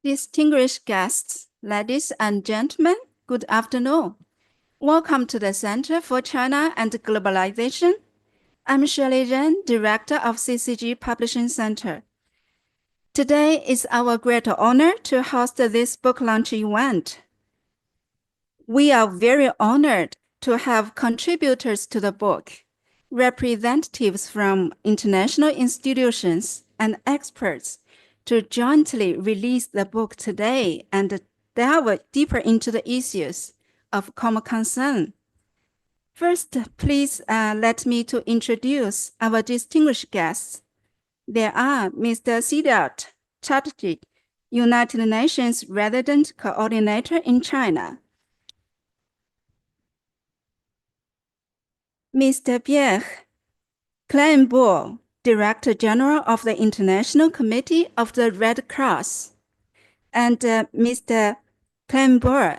Distinguished guests, ladies and gentlemen, good afternoon. Welcome to the Center for China and Globalization. I'm Shirley Ren, Director of CCG Publishing Center. Today is our great honor to host this book launch event. We are very honored to have contributors to the book, representatives from international institutions and experts to jointly release the book today and delve deeper into the issues of common concern. First, please let me to introduce our distinguished guests. There are Mr. Siddharth Chatterjee, United Nations Resident Coordinator in China. Mr. Pierre Kleinbourg, Director General of the International Committee of the Red Cross. And Mr. Kleinbourg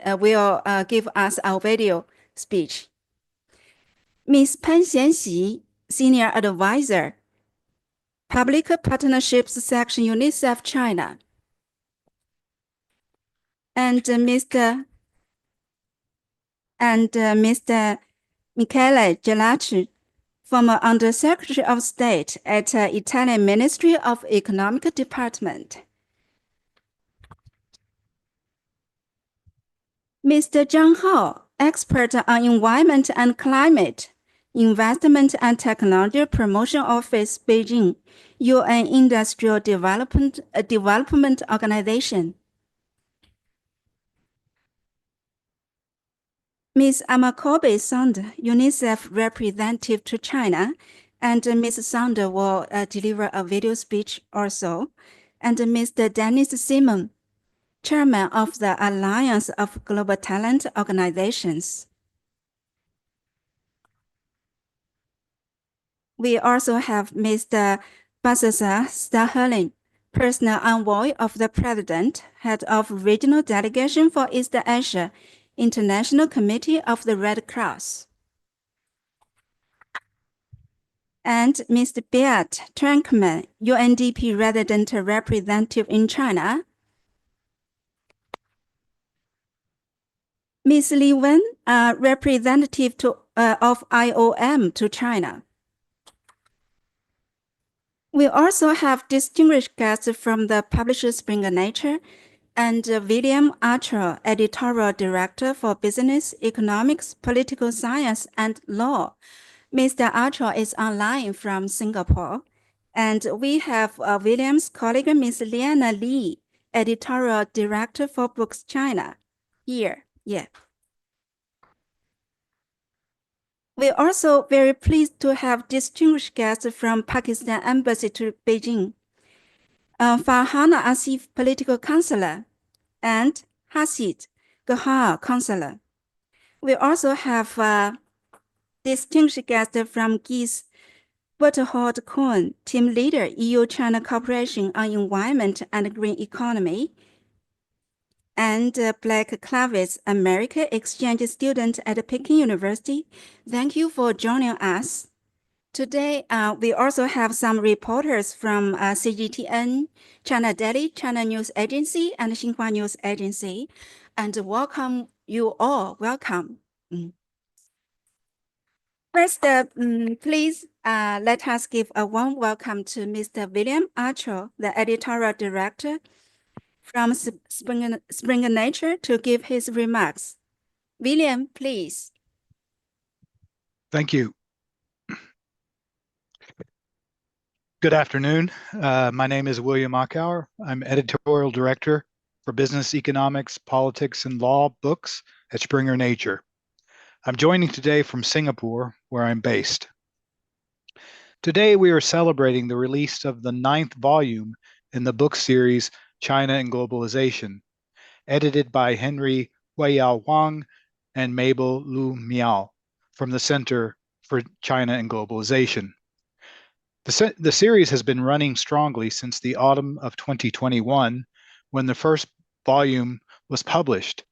will give us our video speech. Ms. Pan Xianxi, Senior Advisor, Public Partnerships Section, UNICEF China. And Mr. Michele Gelacci, former Undersecretary of State at Italian Ministry of Economic Department. Mr. Zhang Hao, expert on environment and climate, Investment and Technology Promotion Office, Beijing, UN Industrial Development Organization. Ms. Amakobe Sand, UNICEF representative to China, and Ms. Sand will deliver a video speech also, and Mr. Dennis Simon, Chairman of the Alliance of Global Talent Organizations. We also have Mr. Balthasar Stahelin, Personal Envoy of the President, Head of Regional Delegation for East Asia, International Committee of the Red Cross. And Mr. Beat Trankman, UNDP Resident Representative in China. Ms. Li Wen, Representative of IOM to China. We also have distinguished guests from the publisher Springer Nature, and William Archer, Editorial Director for Business, Economics, Political Science, and Law. Mr. Archer is online from Singapore. And we have William's colleague, Ms. Liana Li, Editorial Director for Books China, here. Yeah. We're also very pleased to have distinguished guests from Pakistan Embassy to Beijing. Farhana Asif, Political Counselor, and Hasid Gahar, Counselor. We also have distinguished guests from GIS Berthold Kuhn, Team Leader, EU-China Cooperation on Environment and Green Economy, and Blake Clavis, American Exchange Student at Peking University. Thank you for joining us. Today, we also have some reporters from CGTN, China Daily, China News Agency, and Xinhua News Agency, and welcome you all. Welcome. First, please let us give a warm welcome to Mr. William Archer, the Editorial Director from Springer Nature, to give his remarks. William, please. Thank you. Good afternoon. My name is William Achauer. I'm Editorial Director for Business, Economics, Politics, and Law Books at Springer Nature. I'm joining today from Singapore, where I'm based. Today, we are celebrating the release of the 9th volume in the book series China and Globalization, edited by Henry Huiyao Wang and Mable Miao from the Center for China and Globalization. The series has been running strongly since the autumn of 2021, when the first volume was first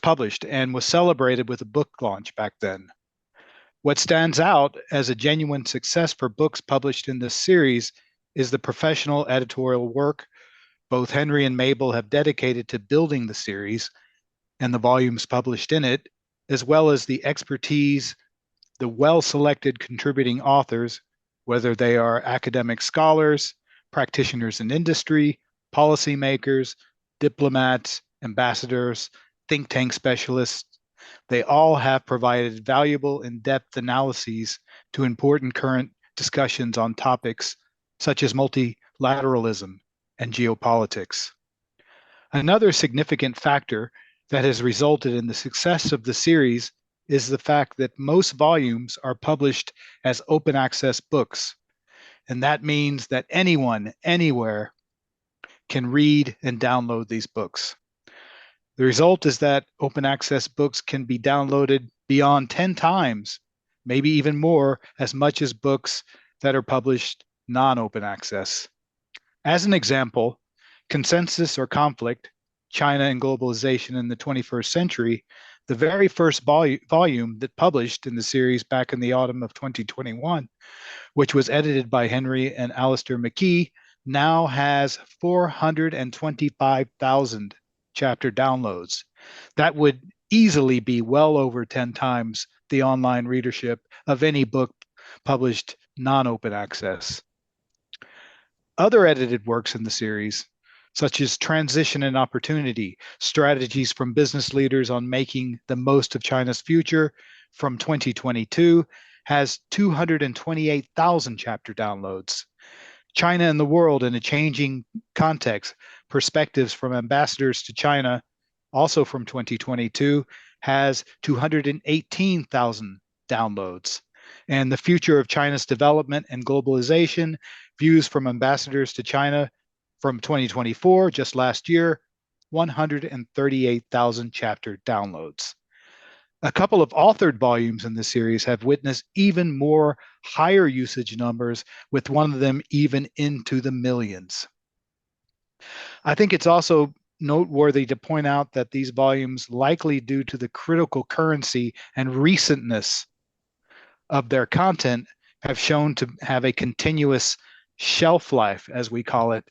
published and was celebrated with a book launch back then. What stands out as a genuine success for books published in this series is the professional editorial work both Henry and Mable have dedicated to building the series and the volumes published in it, as well as the expertise, the well-selected contributing authors, whether they are academic scholars, practitioners in industry, policymakers, diplomats, ambassadors, think tank specialists. They all have provided valuable in-depth analyses to important current discussions on topics such as multilateralism and geopolitics. Another significant factor that has resulted in the success of the series is the fact that most volumes are published as open access books. And that means that anyone, anywhere, can read and download these books. The result is that open access books can be downloaded beyond 10 times, maybe even more, as much as books that are published non-open access. As an example, Consensus or Conflict, China and Globalization in the 21st Century, the very first volume that published in the series back in the autumn of 2021, which was edited by Henry and Alistair McKee, now has 425,000 chapter downloads. That would easily be well over 10 times the online readership of any book published non-open access. Other edited works in the series, such as Transition and Opportunity, Strategies from Business Leaders on Making the Most of China's Future from 2022, has 228,000 chapter downloads. China and the World in a Changing Context, Perspectives from Ambassadors to China, also from 2022, has 218,000 downloads. And The Future of China's Development and Globalization, Views from Ambassadors to China from 2024, just last year, 138,000 chapter downloads. A couple of authored volumes in the series have witnessed even more higher usage numbers, with one of them even into the millions. I think it's also noteworthy to point out that these volumes, likely due to the critical currency and recentness of their content, have shown to have a continuous shelf life, as we call it.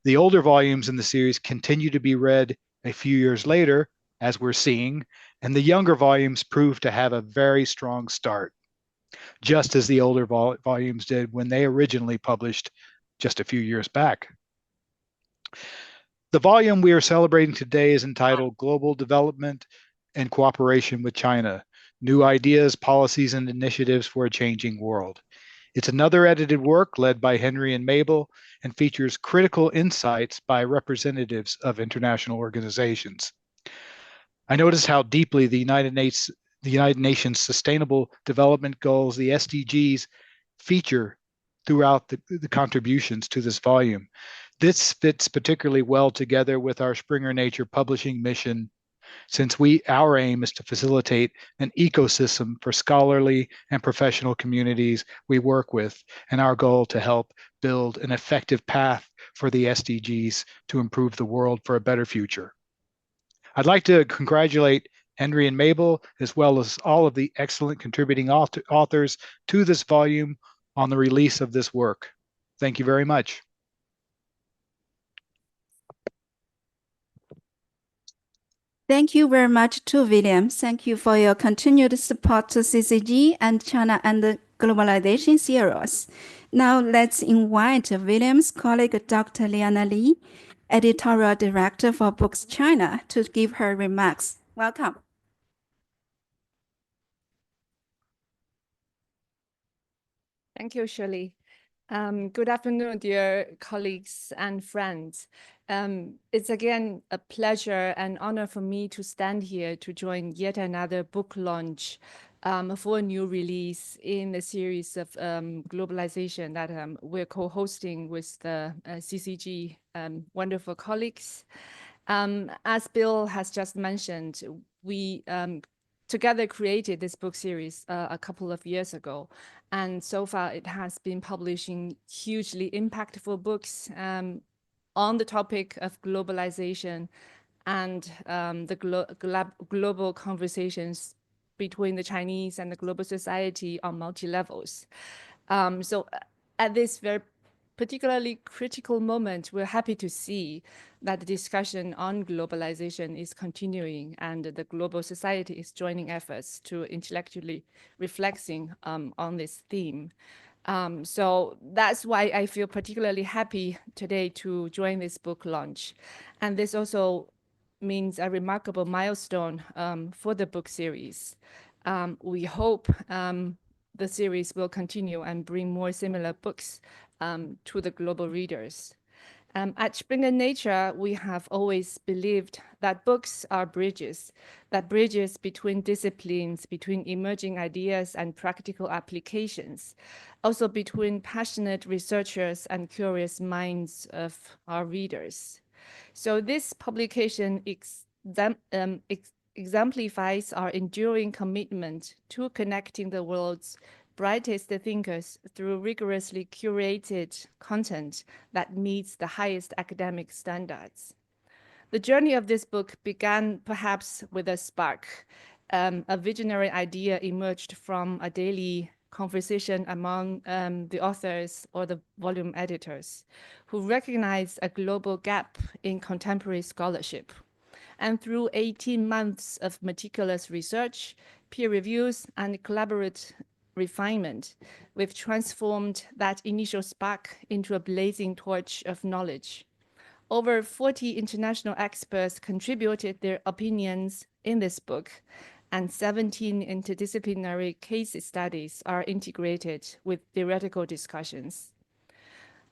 The older volumes in the series continue to be read a few years later, as we're seeing, and the younger volumes prove to have a very strong start, just as the older volumes did when they originally published just a few years back. The volume we are celebrating today is entitled Global Development and Cooperation with China, New Ideas, Policies, and Initiatives for a Changing World. It's another edited work led by Henry and Mable and features critical insights by representatives of international organizations. I noticed how deeply the United Nations Sustainable Development Goals, the SDGs, feature throughout the contributions to this volume. This fits particularly well together with our Springer Nature publishing mission, since our aim is to facilitate an ecosystem for scholarly and professional communities we work with, and our goal to help build an effective path for the SDGs to improve the world for a better future. I'd like to congratulate Henry and Mable, as well as all of the excellent contributing authors to this volume on the release of this work. Thank you very much. Thank you very much to William. Thank you for your continued support to CCG and China and the Globalization series. Now let's invite William's colleague, Dr. Liana Li, Editorial Director for Books China, to give her remarks. Welcome. Thank you, Shirley. Good afternoon, dear colleagues and friends. It's again a pleasure and honor for me to stand here to join yet another book launch for a new release in the series of Globalization that we're co-hosting with the CCG wonderful colleagues. As Bill has just mentioned, we together created this book series a couple of years ago. And so far, it has been publishing hugely impactful books on the topic of globalization and the global conversations between the Chinese and the global society on multi-levels. So at this very particularly critical moment, we're happy to see that the discussion on globalization is continuing and the global society is joining efforts to intellectually reflecting on this theme. So that's why I feel particularly happy today to join this book launch. And this also means a remarkable milestone for the book series. We hope the series will continue and bring more similar books to the global readers. At Springer Nature, we have always believed that books are bridges, that bridges between disciplines, between emerging ideas and practical applications, also between passionate researchers and curious minds of our readers. So this publication exemplifies our enduring commitment to connecting the world's brightest thinkers through rigorously curated content that meets the highest academic standards. The journey of this book began perhaps with a spark. A visionary idea emerged from a daily conversation among the authors or the volume editors who recognized a global gap in contemporary scholarship. And through 18 months of meticulous research, peer reviews, and collaborative refinement, we've transformed that initial spark into a blazing torch of knowledge. Over 40 international experts contributed their opinions in this book, and 17 interdisciplinary case studies are integrated with theoretical discussions.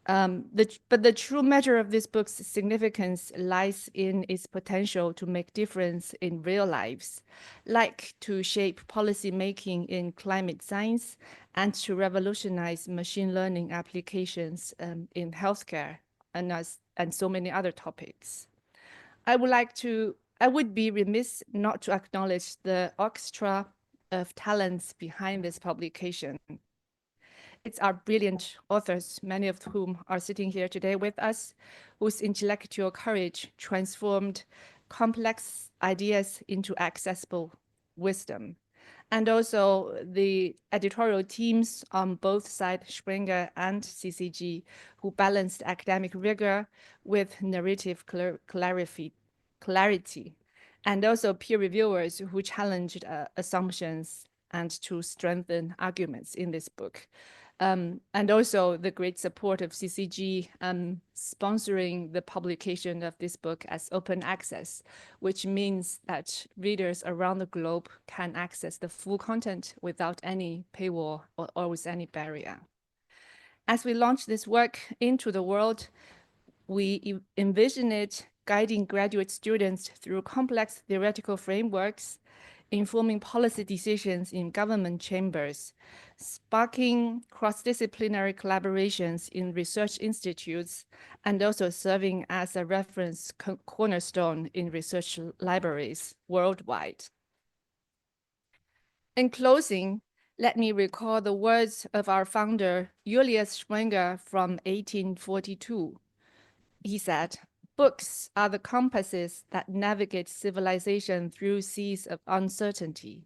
But the true measure of this book's significance lies in its potential to make difference in real lives, like to shape policy making in climate science and to revolutionize machine learning applications in healthcare and so many other topics. I would be remiss not to acknowledge the orchestra of talents behind this publication. It's our brilliant authors, many of whom are sitting here today with us, whose intellectual courage transformed complex ideas into accessible wisdom. And also the editorial teams on both sides, Springer and CCG, who balanced academic rigor with narrative clarity, and also peer reviewers who challenged assumptions and to strengthen arguments in this book. And also the great support of CCG sponsoring the publication of this book as open access, which means that readers around the globe can access the full content without any paywall or with any barrier. As we launch this work into the world, we envision it guiding graduate students through complex theoretical frameworks, informing policy decisions in government chambers, sparking cross-disciplinary collaborations in research institutes, and also serving as a reference cornerstone in research libraries worldwide. In closing, let me recall the words of our founder, Julius Springer, from 1842. He said, "Books are the compasses that navigate civilization through seas of uncertainty."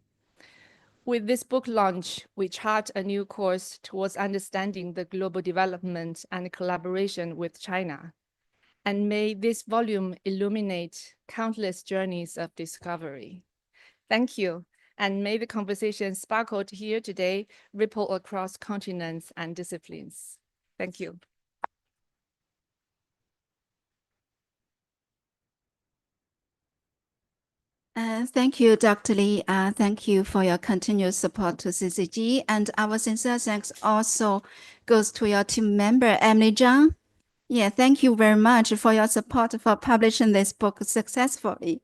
With this book launch, we chart a new course towards understanding the global development and collaboration with China. And may this volume illuminate countless journeys of discovery. Thank you. And may the conversation sparkled here today ripple across continents and disciplines. Thank you. Thank you, Dr. Li. Thank you for your continuous support to CCG. And our sincere thanks also goes to your team member, Emily Zhang. Yeah, thank you very much for your support for publishing this book successfully.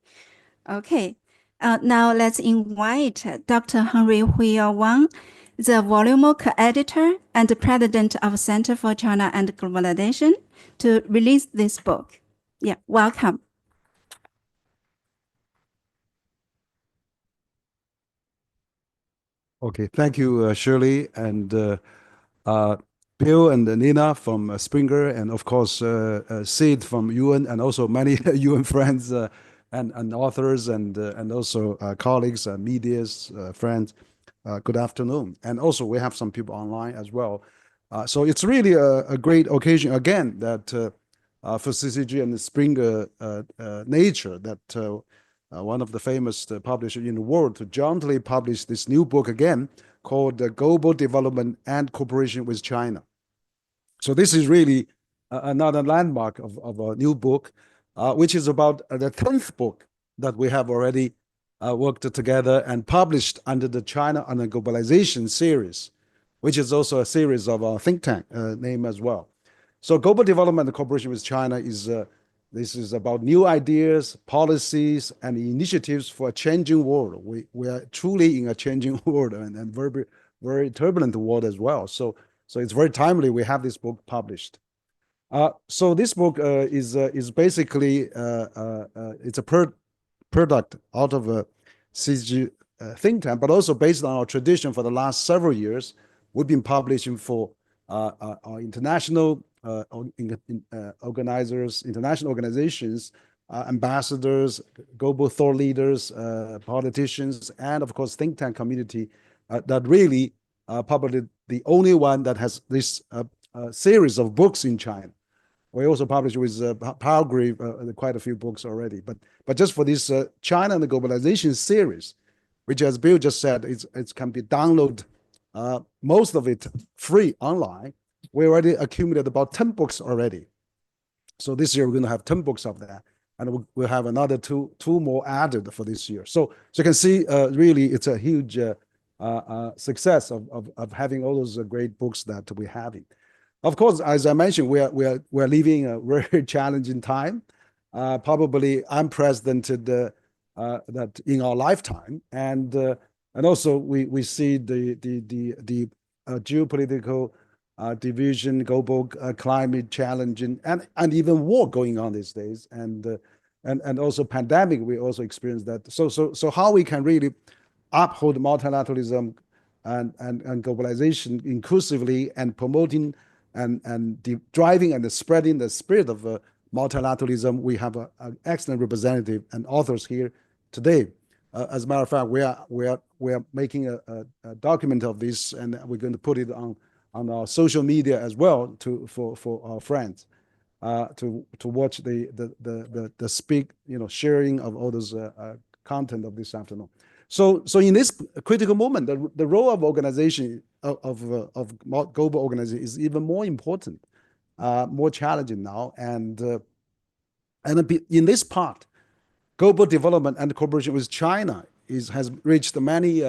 Okay, now let's invite Dr. Henry Huiyao Wang, the volume co-editor and president of Center for China and Globalization, to release this book. Yeah, welcome. Okay, thank you, Shirley, and Bill and Nina from Springer, and of course, Sid from UN, and also many UN friends and authors, and also colleagues, media's friends. Good afternoon. And also, we have some people online as well. So it's really a great occasion again that for CCG and Springer Nature, that one of the famous publishers in the world, to jointly publish this new book again called Global Development and Cooperation with China. So this is really another landmark of a new book, which is about the 10th book that we have already worked together and published under the China and the Globalization series, which is also a series of our think tank name as well. So global development and cooperation with China is this is about new ideas, policies, and initiatives for a changing world. We are truly in a changing world and very, very turbulent world as well. So it's very timely we have this book published. So this book is basically it's a product out of a CCG think tank, but also based on our tradition for the last several years. We've been publishing for our international organizers, international organizations, ambassadors, global thought leaders, politicians, and of course think tank community that really probably the only one that has this series of books in China. We also published with Power Grid quite a few books already, but just for this China and the Globalization series, which as Bill just said, it can be downloaded, most of it free online. We already accumulated about 10 books already. So this year we're going to have 10 books of that, and we'll have another two more added for this year. So you can see really it's a huge success of having all those great books that we're having. Of course, as I mentioned, we're living a very challenging time, probably unprecedented that in our lifetime, and also we see the geopolitical division, global climate challenge, and even war going on these days, and also pandemic. We also experience that. So how we can really uphold multilateralism and globalization inclusively and promoting and driving and spreading the spirit of multilateralism. We have an excellent representative and authors here today. As a matter of fact, we are making a document of this, and we're going to put it on our social media as well for our friends to watch the sharing of all those content of this afternoon. So in this critical moment, the role of organization of global organization is even more important, more challenging now, and in this part, global development and cooperation with China has reached many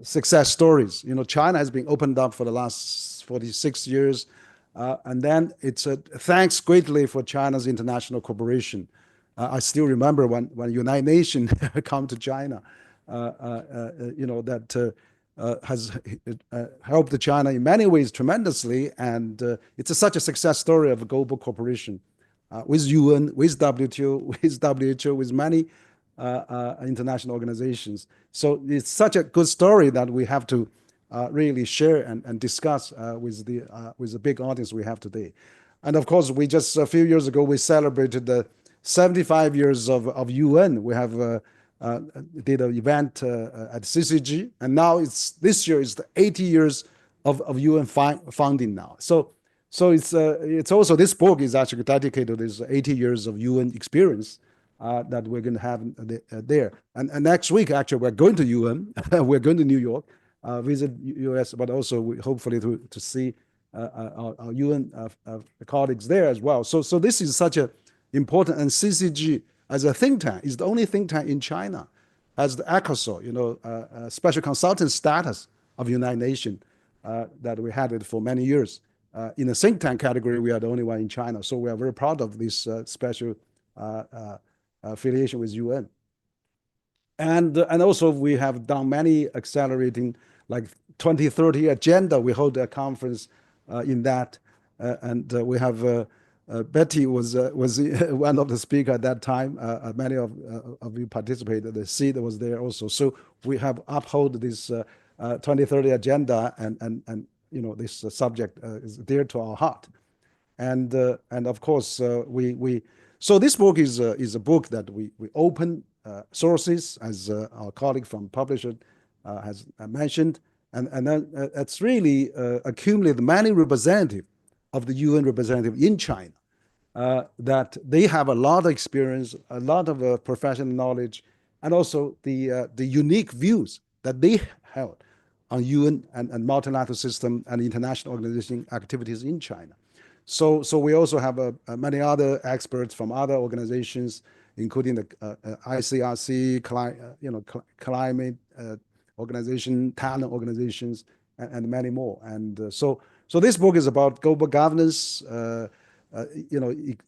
success stories. China has been opened up for the last 46 years, and then it's thanks greatly for China's international cooperation. I still remember when United Nations come to China, that has helped China in many ways tremendously, and it's such a success story of global cooperation with UN, with WTO, with WHO, with many international organizations. So it's such a good story that we have to really share and discuss with the big audience we have today. And of course, we just a few years ago we celebrated the 75 years of UN. We have did an event at CCG, and now this year is the 80 years of UN founding now. So it's also, this book is actually dedicated to this 80 years of UN experience that we're going to have there. And next week, actually, we're going to UN. We're going to New York, visit US, but also hopefully to see our UN colleagues there as well. So this is such a important, and CCG as a think tank is the only think tank in China has the ACRC, special consultant status of United Nations that we had it for many years. In the think tank category, we are the only one in China. So we are very proud of this special affiliation with UN. And also we have done many accelerating, like 2030 agenda. We hold a conference in that, and we have Betty was one of the speakers at that time. Many of you participated. The seat was there also. So we have upheld this 2030 agenda, and this subject is dear to our heart. And of course so this book is a book that we open sources, as our colleague from publisher has mentioned, And then it's really accumulated many representatives of the UN representative in China, that they have a lot of experience, a lot of professional knowledge, and also the unique views that they held on UN and multilateral system and international organization activities in China. So we also have many other experts from other organizations, including the ICRC, climate organization, talent organizations, and many more. And so this book is about global governance,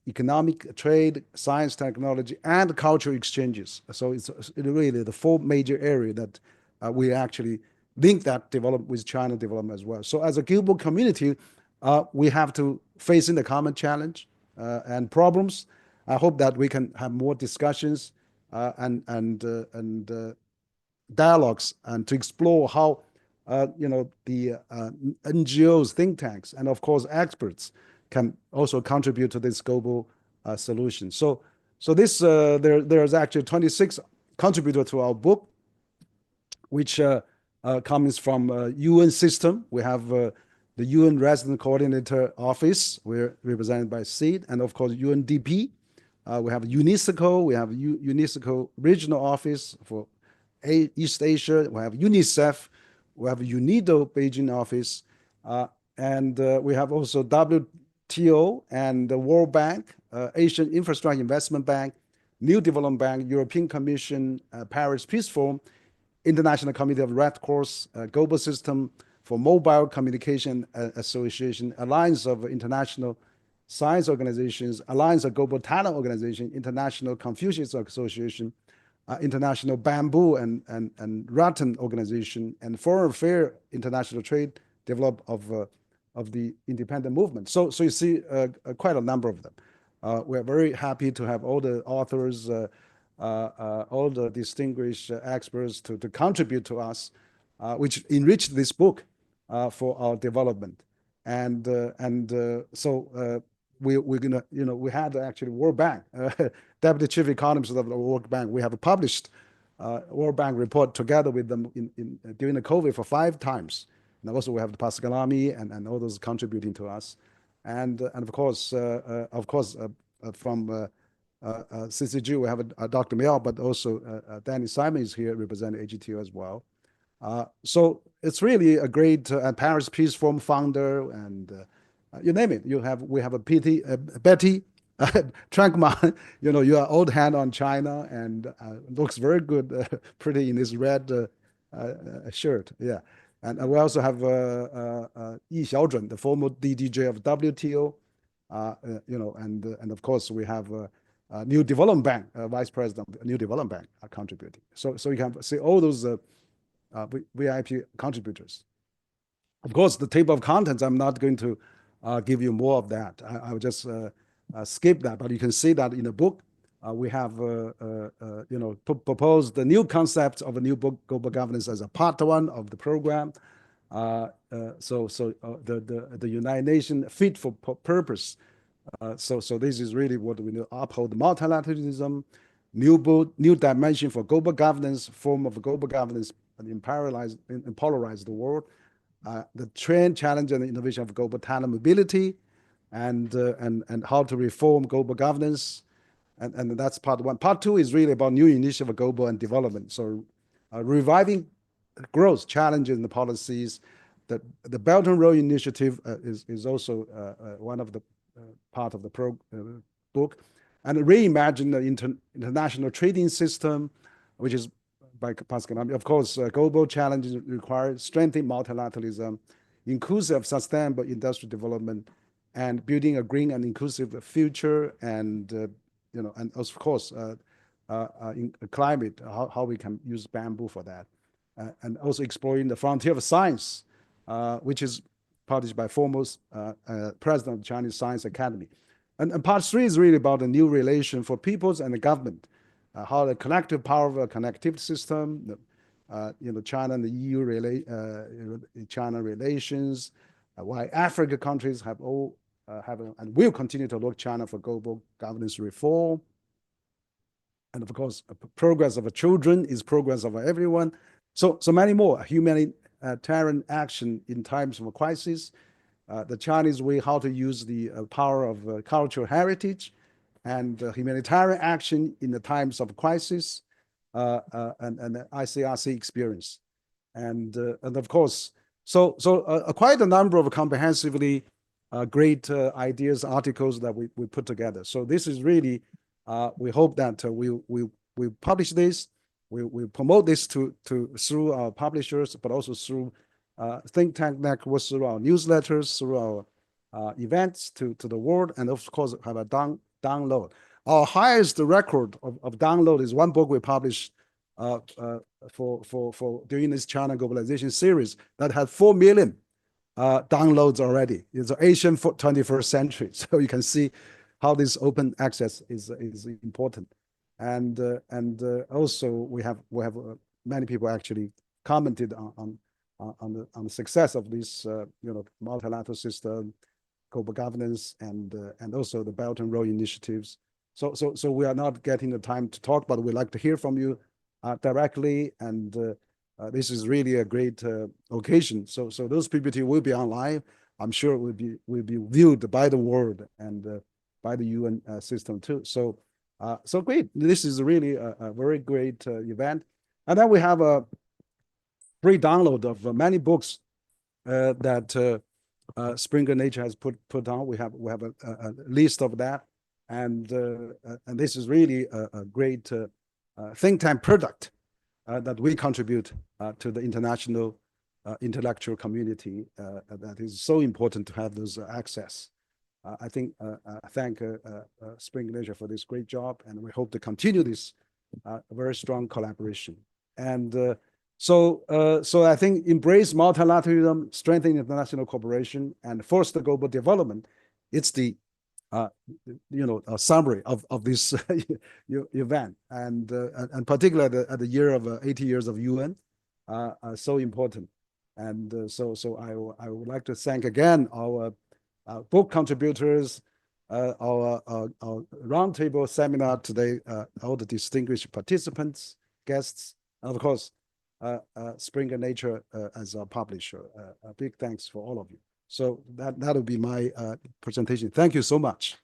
economic, trade, science, technology, and cultural exchanges. So it's really the four major areas that we actually link that development with China development as well. So as a global community, we have to face in the common challenge and problems. I hope that we can have more discussions and dialogues and to explore how the NGOs, think tanks, and of course experts can also contribute to this global solution. So this there's actually 26 contributors to our book, which comes from UN system. We have the UN Resident Coordinator Office. We're represented by SEED, and of course UNDP. We have UNICEF. We have UNICEF Regional Office for East Asia. We have UNICEF. We have UNIDO Beijing office, and we have also WTO and the World Bank, Asian Infrastructure Investment Bank, New Development Bank, European Commission, Paris Peace Forum, International Committee of Red Cross, Global System for Mobile Communication Association, Alliance of International Science Organizations, Alliance of Global Talent Organization, International Confucius Association, International Bamboo and Rattan Organization, and Foreign Affairs International Trade Develop of the independent movement. So you see quite a number of them. We're very happy to have all the authors, all the distinguished experts to contribute to us, which enriched this book for our development. And so we're gonna, we had actually World Bank, Deputy Chief Economist of the World Bank. We have published World Bank report together with them during the COVID for 5 times. And also we have the Pascalami and all those contributing to us. And of course, from CCG, we have Dr. Miao, but also Danny Simon is here representing AGTO as well. So it's really a great Paris Peace Forum founder, and you name it. We have a Betty Trankman. You are old hand on China and looks very good, pretty in his red shirt. Yeah, and we also have Yi Xiaozhun, the former DDJ of WTO. And of course we have New Development Bank, Vice President of New Development Bank contributing. So you can see all those VIP contributors. Of course, the table of contents, I'm not going to give you more of that. I will just skip that, but you can see that in the book we have proposed the new concept of a new book, Global Governance, as a part 1 of the program. So the United Nations fit for purpose. So this is really what we do: uphold multilateralism, new dimension for global governance, form of global governance, and polarize the world. The trend, challenge, and innovation of global talent mobility, and how to reform global governance, and that's part 1. Part 2 is really about new initiative of global and development. So reviving growth, challenges, and the policies. The Belt and Road Initiative is also one of the part of the book, and reimagine the international trading system, which is by Pascal. Of course, global challenges require strengthening multilateralism, inclusive, sustainable industrial development, and building a green and inclusive future, and and of course, in climate, how we can use bamboo for that, and also exploring the frontier of science, which is published by foremost president of the Chinese Science Academy. And part 3 is really about a new relation for peoples and the government, how the collective power of a connectivity system, China and the EU China relations, why African countries have and will continue to look China for global governance reform. And of course, progress of children is progress of everyone. So many more. humanitarian action in times of a crisis, the Chinese way how to use the power of cultural heritage, and humanitarian action in the times of crisis, and the ICRC experience. And of course, so quite a number of comprehensively great ideas, articles that we put together. So this is really, we hope that we publish this, we promote this through our publishers, but also through think tank networks, through our newsletters, through our events to the world, and of course have a download. Our highest record of download is one book we published for during this China Globalization series that had 4 million downloads already. It's Asian for 21st century. So you can see how this open access is important. And also we have many people actually commented on the success of this multilateral system, global governance, and also the Belt and Road initiatives. So we are not getting the time to talk, but we'd like to hear from you directly, and this is really a great occasion. So those PPT will be online. I'm sure will be viewed by the world and by the UN system too. So great. This is really a very great event. And then we have a free download of many books that Springer Nature has put on. We have a list of that, and this is really a great think tank product that we contribute to the international intellectual community. That is so important to have those access. I think thank Springer Nature for this great job, and we hope to continue this very strong collaboration. And so I think embrace multilateralism, strengthen international cooperation, and foster global development. It's the a summary of this event, and particularly at the year of 80 years of UN, so important. And so I would like to thank again our book contributors, our roundtable seminar today, all the distinguished participants, guests, and of course, Springer Nature as a publisher. A big thanks for all of you. So that'll be my presentation. Thank you so much.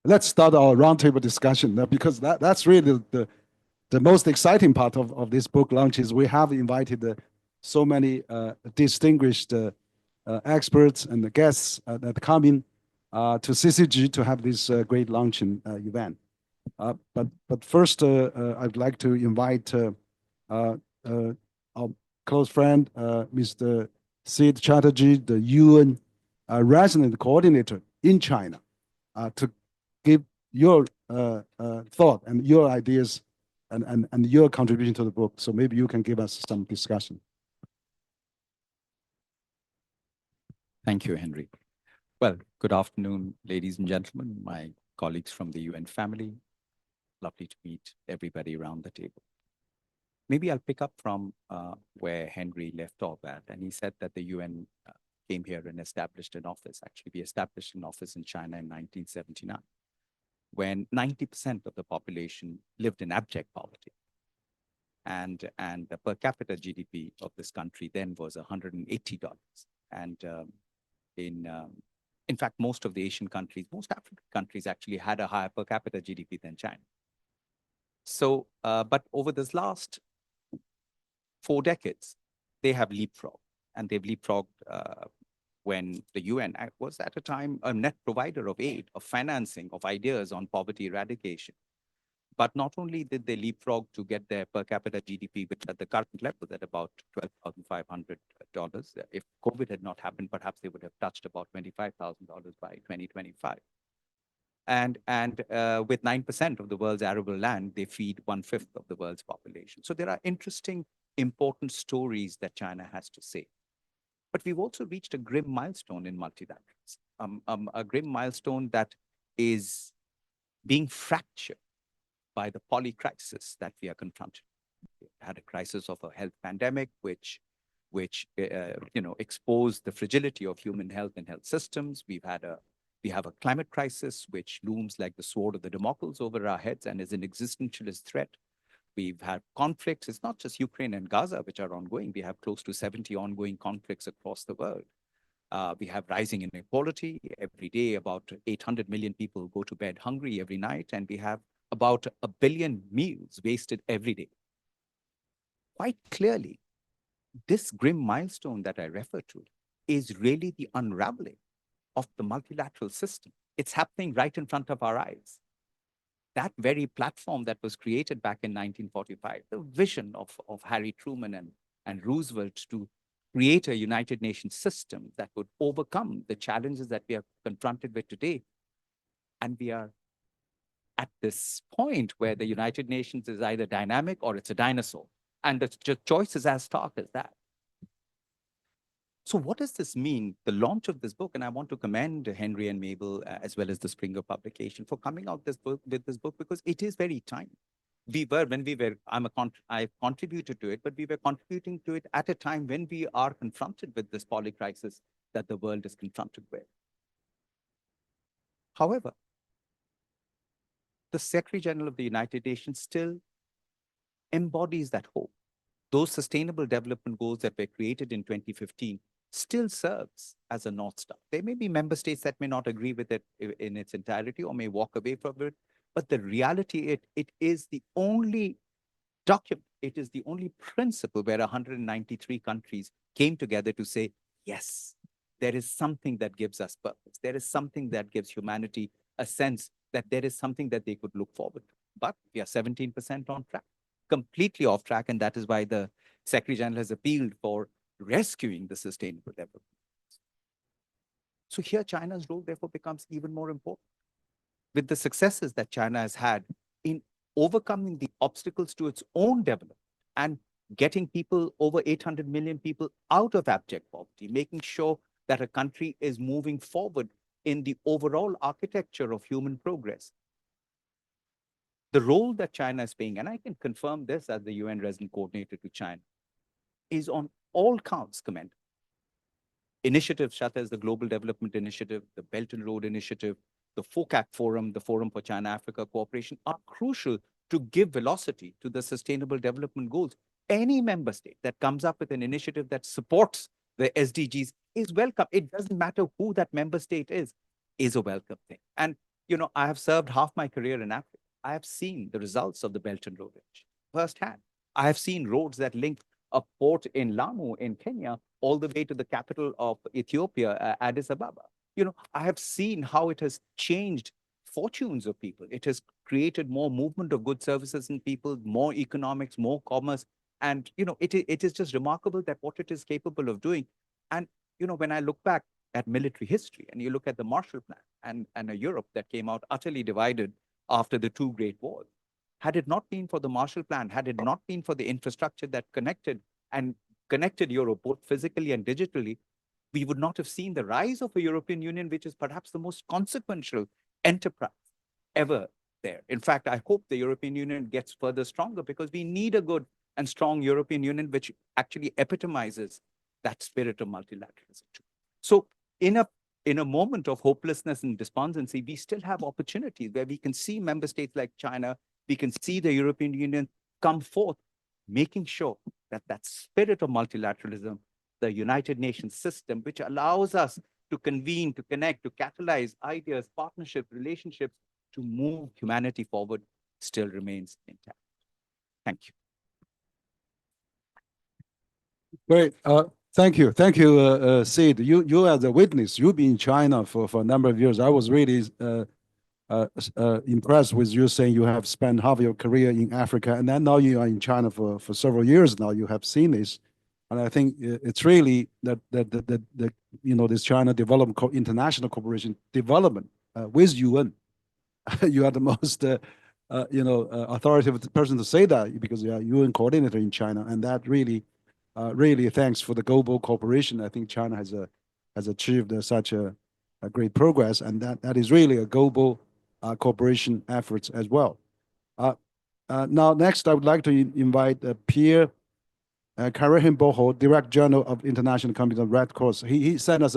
Let's start our roundtable discussion because that's really the most exciting part of this book launch is we have invited so many distinguished experts and the guests that come in to CCG to have this great launching event. But first, I'd like to invite our close friend, Mr. Sid Chatterjee, the UN resident coordinator in China, to give your thought and your ideas and your contribution to the book. So maybe you can give us some discussion. Thank you, Henry. Well, good afternoon, ladies and gentlemen, my colleagues from the UN family. Lovely to meet everybody around the table. Maybe I'll pick up from where Henry left off at, and he said that the UN came here and established an office. Actually, we established an office in China in 1979, when 90% of the population lived in abject poverty. And the per capita GDP of this country then was $180. And in fact, most of the Asian countries, most African countries actually had a higher per capita GDP than China. So, but over this last 4 decades, they have leapfrogged, and they've leapfrogged when the UN was at a time a net provider of aid, of financing, of ideas on poverty eradication. But not only did they leapfrog to get their per capita GDP, which at the current level at about $12,500. If COVID had not happened, perhaps they would have touched about $25,000 by 2025. And with 9% of the world's arable land, they feed 1/5 of the world's population. So there are interesting, important stories that China has to say. But we've also reached a grim milestone in multilateralism, a grim milestone that is being fractured by the polycrisis that we are confronted. We had a crisis of a health pandemic, which exposed the fragility of human health and health systems. We have a climate crisis, which looms like the sword of the Damocles over our heads and is an existentialist threat. We've had conflicts. It's not just Ukraine and Gaza, which are ongoing. We have close to 70 ongoing conflicts across the world. We have rising inequality. Every day, about 800 million people go to bed hungry every night, and we have about 1 billion meals wasted every day. Quite clearly, this grim milestone that I refer to is really the unraveling of the multilateral system. It's happening right in front of our eyes. That very platform that was created back in 1945, the vision of Harry Truman and Roosevelt to create a United Nations system that would overcome the challenges that we are confronted with today. And we are at this point where the United Nations is either dynamic or it's a dinosaur. And the choice is as stark as that. So what does this mean, the launch of this book? And I want to commend Henry and Mable, as well as the Springer publication, for coming out with this book, because it is very timely. I contributed to it, but we were contributing to it at a time when we are confronted with this polycrisis that the world is confronted with. However, the Secretary General of the United Nations still embodies that hope. Those sustainable development goals that were created in 2015 still serves as a North Star. There may be member states that may not agree with it in its entirety or may walk away from it, but the reality, it is the only document, it is the only principle where 193 countries came together to say, yes, there is something that gives us purpose. There is something that gives humanity a sense that there is something that they could look forward to. But we are 17% on track, completely off track, and that is why the Secretary General has appealed for rescuing the sustainable development. So here China's role therefore becomes even more important. With the successes that China has had in overcoming the obstacles to its own development and getting people, over 800 million people, out of abject poverty, making sure that a country is moving forward in the overall architecture of human progress. The role that China is playing, and I can confirm this as the UN resident coordinator to China, is on all counts commendable. Initiatives such as the Global Development Initiative, the Belt and Road Initiative, the FOCAC Forum, the Forum for China-Africa Cooperation, are crucial to give velocity to the Sustainable Development Goals. Any member state that comes up with an initiative that supports the SDGs is welcome. It doesn't matter who that member state is a welcome thing. And, you know, I have served half my career in Africa. I have seen the results of the Belt and Road Initiative firsthand. I have seen roads that link a port in Lamu in Kenya all the way to the capital of Ethiopia, Addis Ababa. You know, I have seen how it has changed fortunes of people. It has created more movement of goods, services, and people, more economics, more commerce. And, you know, it is just remarkable that what it is capable of doing. And, you know, when I look back at military history and you look at the Marshall Plan and a Europe that came out utterly divided after the two great wars, had it not been for the Marshall Plan, had it not been for the infrastructure that connected Europe, both physically and digitally, we would not have seen the rise of a European Union, which is perhaps the most consequential enterprise ever there. In fact, I hope the European Union gets further stronger, because we need a good and strong European Union, which actually epitomizes that spirit of multilateralism. So in a moment of hopelessness and despondency, we still have opportunities where we can see member states like China, we can see the European Union come forth, making sure that that spirit of multilateralism, the United Nations system, which allows us to convene, to connect, to catalyze ideas, partnerships, relationships, to move humanity forward, still remains intact. Thank you. Great. Thank you. Thank you, Sid. You as a witness, you've been in China for a number of years. I was really impressed with you saying you have spent half your career in Africa, and then now you are in China for several years now. You have seen this. And I think it's really that you know, this China Development International Cooperation development with UN. You are the most you know, authoritative person to say that, because you are UN coordinator in China, and that really really thanks for the global cooperation. I think China has achieved such a great progress, and that is really a global cooperation efforts as well. Now, next, I would like to invite Pierre Karahin-Boho, Director General of International Committee of Red Cross. He sent us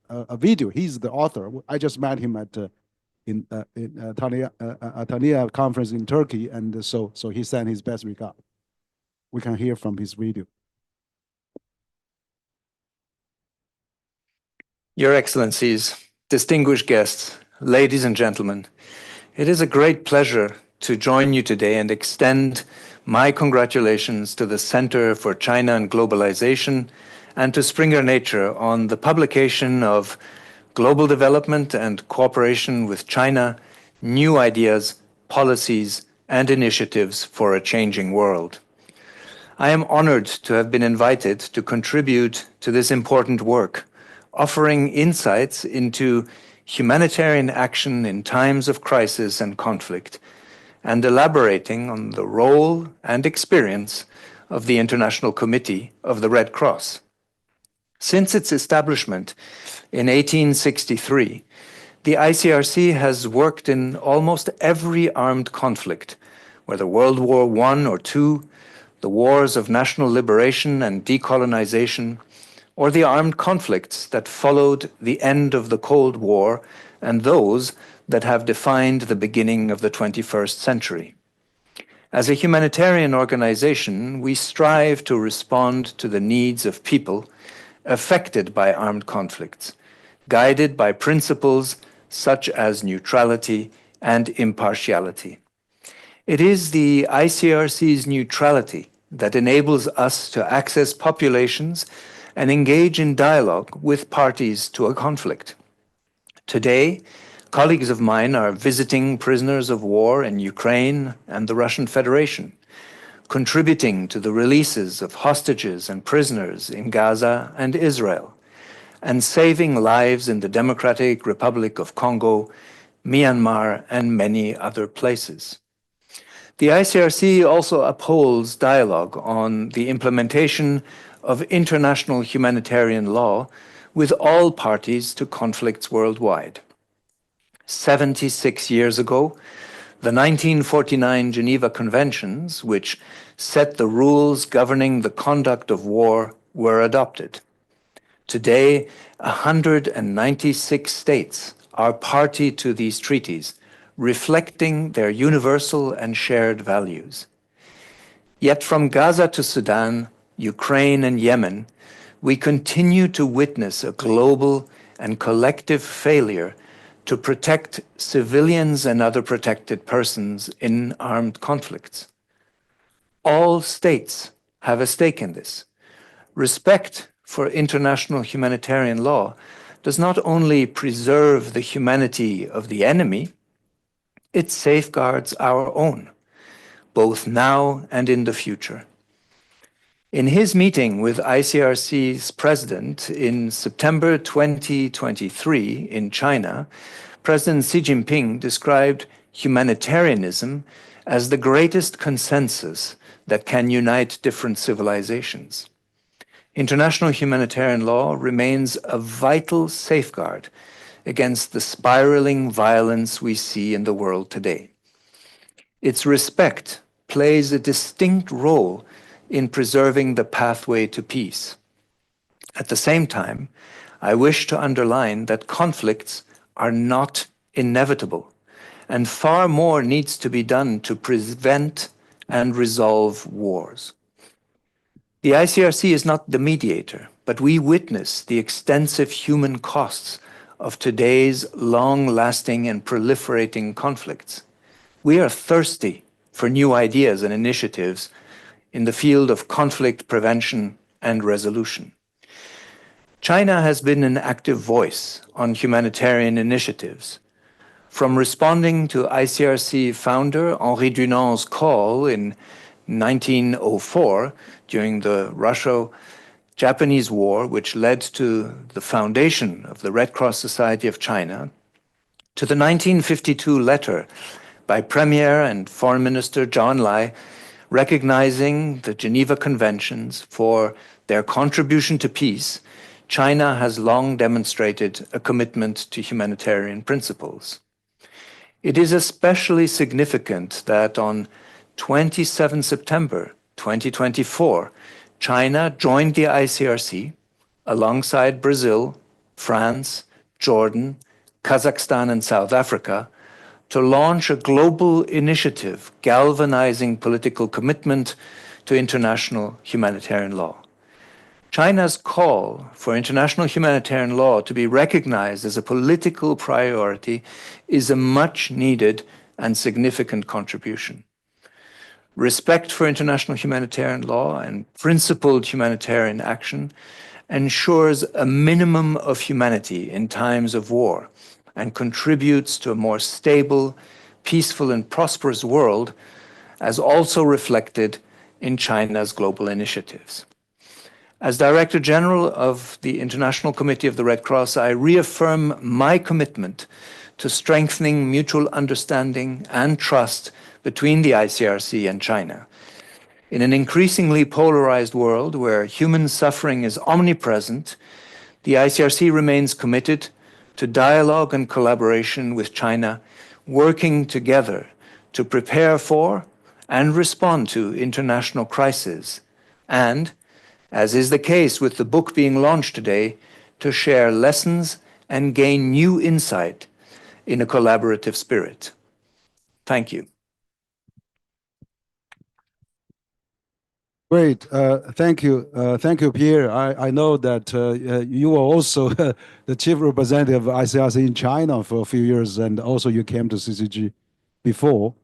a video. He's the author. I just met him at in Antalya conference in Turkey, and so he sent his best regard. We can hear from his video. Your Excellencies, distinguished guests, ladies and gentlemen, it is a great pleasure to join you today and extend my congratulations to the Center for China and Globalization and to Springer Nature on the publication of Global Development and Cooperation with China, New Ideas, Policies, and Initiatives for a Changing World. I am honored to have been invited to contribute to this important work, offering insights into humanitarian action in times of crisis and conflict, and elaborating on the role and experience of the International Committee of the Red Cross. Since its establishment in 1863, the ICRC has worked in almost every armed conflict, whether World War I or II, the wars of national liberation and decolonization, or the armed conflicts that followed the end of the Cold War and those that have defined the beginning of the 21st century. As a humanitarian organization, we strive to respond to the needs of people affected by armed conflicts, guided by principles such as neutrality and impartiality. It is the ICRC's neutrality that enables us to access populations and engage in dialogue with parties to a conflict. Today, colleagues of mine are visiting prisoners of war in Ukraine and the Russian Federation, contributing to the releases of hostages and prisoners in Gaza and Israel, and saving lives in the Democratic Republic of Congo, Myanmar, and many other places. The ICRC also upholds dialogue on the implementation of international humanitarian law with all parties to conflicts worldwide. 76 years ago, the 1949 Geneva Conventions, which set the rules governing the conduct of war, were adopted. Today, 196 states are party to these treaties, reflecting their universal and shared values. Yet from Gaza to Sudan, Ukraine, and Yemen, we continue to witness a global and collective failure to protect civilians and other protected persons in armed conflicts. All states have a stake in this. Respect for international humanitarian law does not only preserve the humanity of the enemy, it safeguards our own, both now and in the future. In his meeting with ICRC's president in September 2023 in China, President Xi Jinping described humanitarianism as the greatest consensus that can unite different civilizations. International humanitarian law remains a vital safeguard against the spiraling violence we see in the world today. Its respect plays a distinct role in preserving the pathway to peace. At the same time, I wish to underline that conflicts are not inevitable, and far more needs to be done to prevent and resolve wars. The ICRC is not the mediator, but we witness the extensive human costs of today's long-lasting and proliferating conflicts. We are thirsty for new ideas and initiatives in the field of conflict prevention and resolution. China has been an active voice on humanitarian initiatives. From responding to ICRC founder Henri Dunant's call in 1904 during the Russo-Japanese War, which led to the foundation of the Red Cross Society of China, to the 1952 letter by Premier and Foreign Minister Zhou Enlai recognizing the Geneva Conventions for their contribution to peace, China has long demonstrated a commitment to humanitarian principles. It is especially significant that on 27 September 2024, China joined the ICRC alongside Brazil, France, Jordan, Kazakhstan, and South Africa to launch a global initiative galvanizing political commitment to international humanitarian law. China's call for international humanitarian law to be recognized as a political priority is a much-needed and significant contribution. Respect for international humanitarian law and principled humanitarian action ensures a minimum of humanity in times of war and contributes to a more stable, peaceful, and prosperous world, as also reflected in China's global initiatives. As Director General of the International Committee of the Red Cross, I reaffirm my commitment to strengthening mutual understanding and trust between the ICRC and China. In an increasingly polarized world where human suffering is omnipresent, the ICRC remains committed to dialogue and collaboration with China, working together to prepare for and respond to international crises, and, as is the case with the book being launched today, to share lessons and gain new insight in a collaborative spirit. Thank you. Great. Thank you. Thank you, Pierre. I know that you were also the chief representative of ICRC in China for a few years, and also you came to CCG before.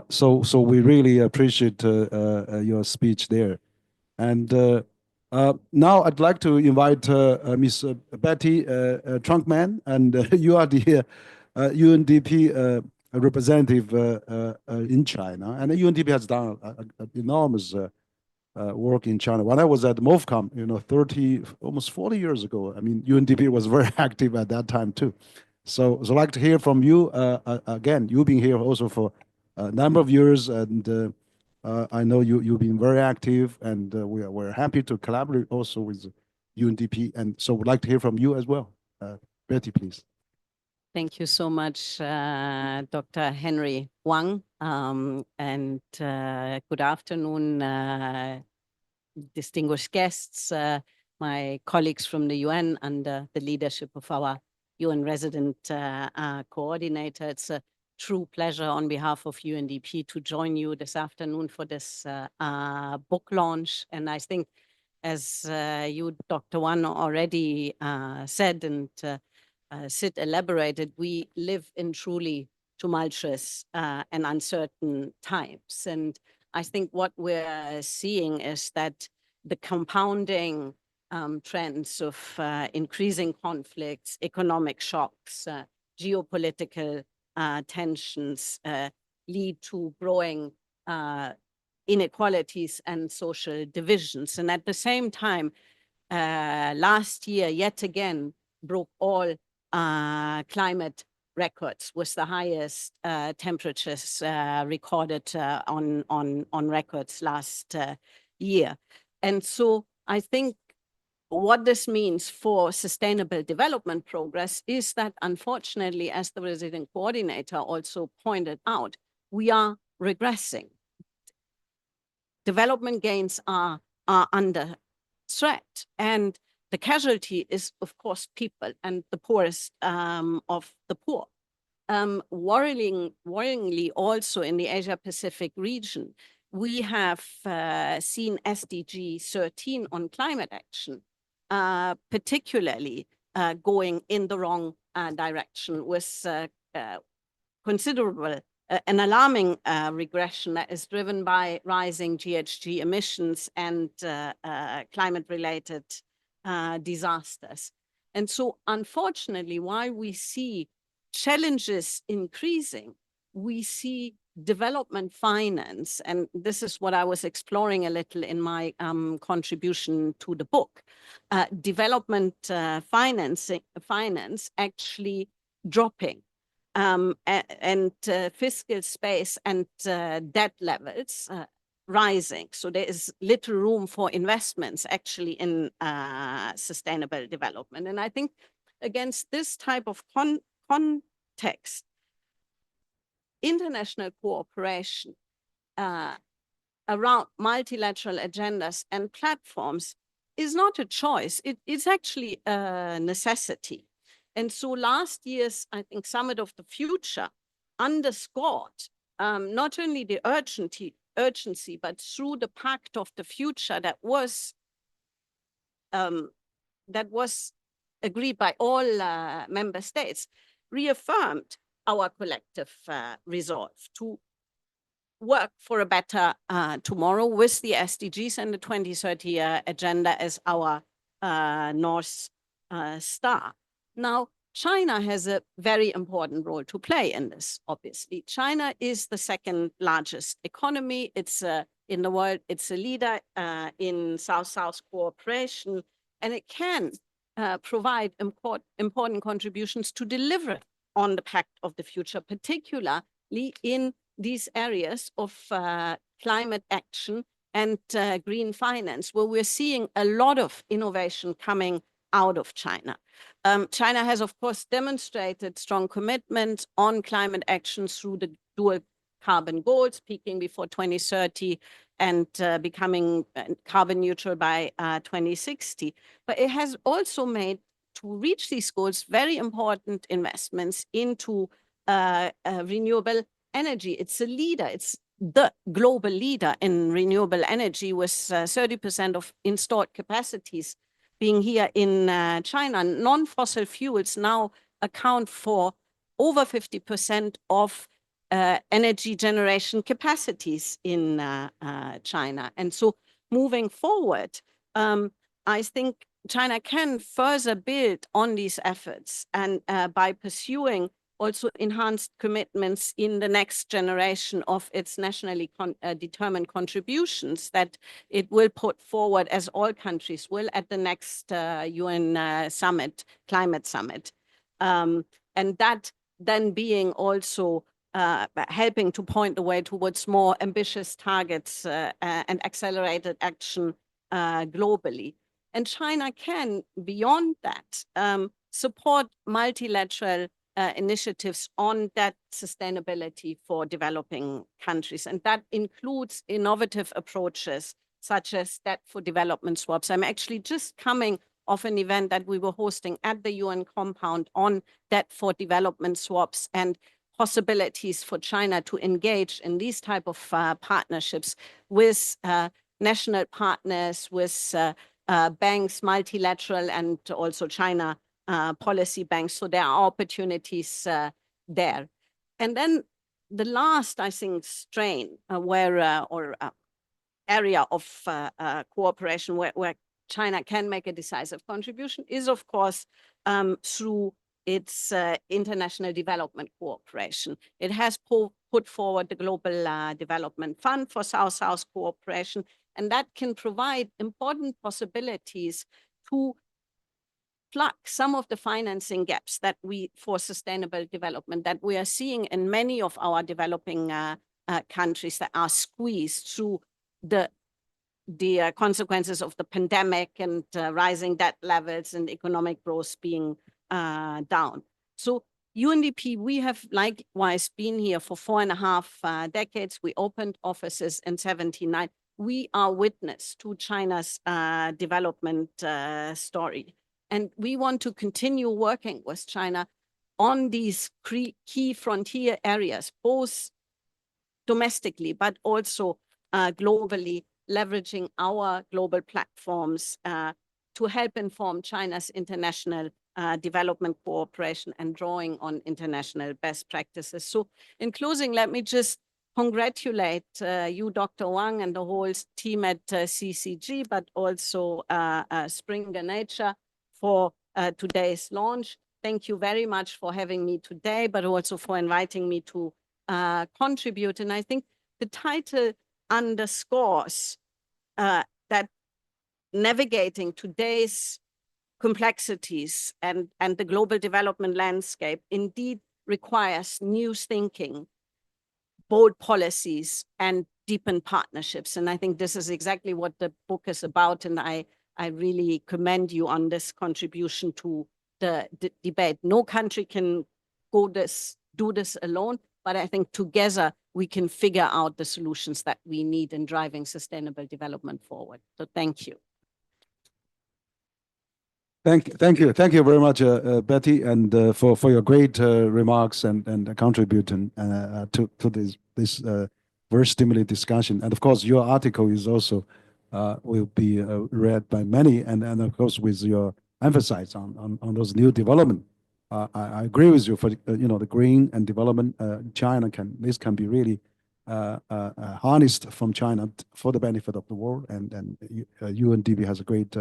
So we really appreciate your speech there. And now I'd like to invite Ms. Betty Trunkman, and you are the UNDP representative in China. And the UNDP has done an enormous work in China. When I was at MOFCOM, 30, almost 40 years ago, I mean, UNDP was very active at that time too. So I'd like to hear from you. Again, you've been here also for a number of years, and I know you've been very active, and we're happy to collaborate also with UNDP. And so we'd like to hear from you as well. Betty, please. Thank you so much, Dr. Henry Wang, and good afternoon, distinguished guests, my colleagues from the UN under the leadership of our UN resident coordinator. It's a true pleasure on behalf of UNDP to join you this afternoon for this book launch. And I think, as you, Dr. Wang, already said, and Sid elaborated, we live in truly tumultuous and uncertain times. And I think what we're seeing is that the compounding trends of increasing conflicts, economic shocks, geopolitical tensions lead to growing inequalities and social divisions. And at the same time, last year, yet again, broke all climate records, was the highest temperatures recorded on records last year. And so I think what this means for sustainable development progress is that, unfortunately, as the resident coordinator also pointed out, we are regressing. Development gains are under threat, and the casualty is, of course, people and the poorest of the poor. Worryingly, also in the Asia-Pacific region, we have seen SDG 13 on climate action, particularly going in the wrong direction, with considerable, an alarming regression that is driven by rising GHG emissions and climate-related disasters. And so, unfortunately, while we see challenges increasing, we see development finance, and this is what I was exploring a little in my contribution to the book, development finance actually dropping, and fiscal space and debt levels rising. So there is little room for investments actually in sustainable development. And I think against this type of context, international cooperation around multilateral agendas and platforms is not a choice. It's actually a necessity. And so last year's, I think, Summit of the Future underscored not only the urgency, but through the Pact of the Future that was agreed by all member states, reaffirmed our collective resolve to work for a better tomorrow with the SDGs and the 2030 agenda as our North Star. Now, China has a very important role to play in this, obviously. China is the second largest economy. It's in the world, it's a leader in South-South cooperation, and it can provide important contributions to deliver on the Pact of the Future, particularly in these areas of climate action and green finance, where we're seeing a lot of innovation coming out of China. China has, of course, demonstrated strong commitment on climate action through the dual carbon goals, peaking before 2030 and becoming carbon neutral by 2060. But it has also made, to reach these goals, very important investments into renewable energy. It's a leader. It's the global leader in renewable energy, with 30% of installed capacities being here in China. Non-fossil fuels now account for over 50% of energy generation capacities in China. And so moving forward, I think China can further build on these efforts, and by pursuing also enhanced commitments in the next generation of its nationally determined contributions that it will put forward, as all countries will, at the next UN summit, climate summit. And that then being also helping to point the way towards more ambitious targets and accelerated action globally. And China can, beyond that, support multilateral initiatives on that sustainability for developing countries. And that includes innovative approaches such as debt for development swaps. I'm actually just coming off an event that we were hosting at the UN compound on debt for development swaps and possibilities for China to engage in these type of partnerships with national partners, with banks, multilateral, and also China policy banks. So there are opportunities there. And then the last, I think, strain area of cooperation where China can make a decisive contribution is, of course, through its international development cooperation. It has put forward the Global Development Fund for South-South cooperation, and that can provide important possibilities to plug some of the financing gaps that for sustainable development that we are seeing in many of our developing countries that are squeezed through the consequences of the pandemic and rising debt levels and economic growth being down. So UNDP, we have likewise been here for 4.5 decades. We opened offices in 1979. We are witness to China's development story. And we want to continue working with China on these key frontier areas, both domestically, but also globally, leveraging our global platforms to help inform China's international development cooperation and drawing on international best practices. So in closing, let me just congratulate you, Dr. Wang, and the whole team at CCG, but also Springer Nature for today's launch. Thank you very much for having me today, but also for inviting me to contribute. And I think the title underscores that navigating today's complexities and the global development landscape indeed requires new thinking, bold policies, and deepened partnerships. And I think this is exactly what the book is about. And I really commend you on this contribution to the debate. No country can do this alone, but I think together we can figure out the solutions that we need in driving sustainable development forward. So thank you. Thank you very much, Betty, and for your great remarks and contributing to this very stimulating discussion. And of course, your article is also will be read by many, and of course with your emphasis on those new development. I agree with you for the green and development. China can be really harnessed from China for the benefit of the world, and UNDP has a great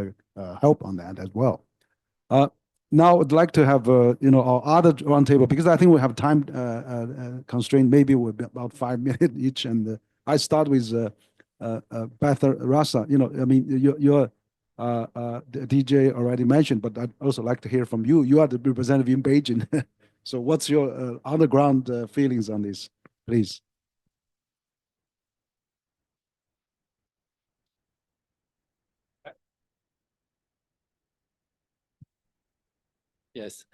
help on that as well. Now I'd like to have our other roundtable, because I think we have time constraint. Maybe we'll be about 5 minutes each, and I start with Beth Rasa. I mean, you're the DJ already mentioned, but I'd also like to hear from you. You are the representative in Beijing, so what's your on-the-ground feelings on this, please? Yes.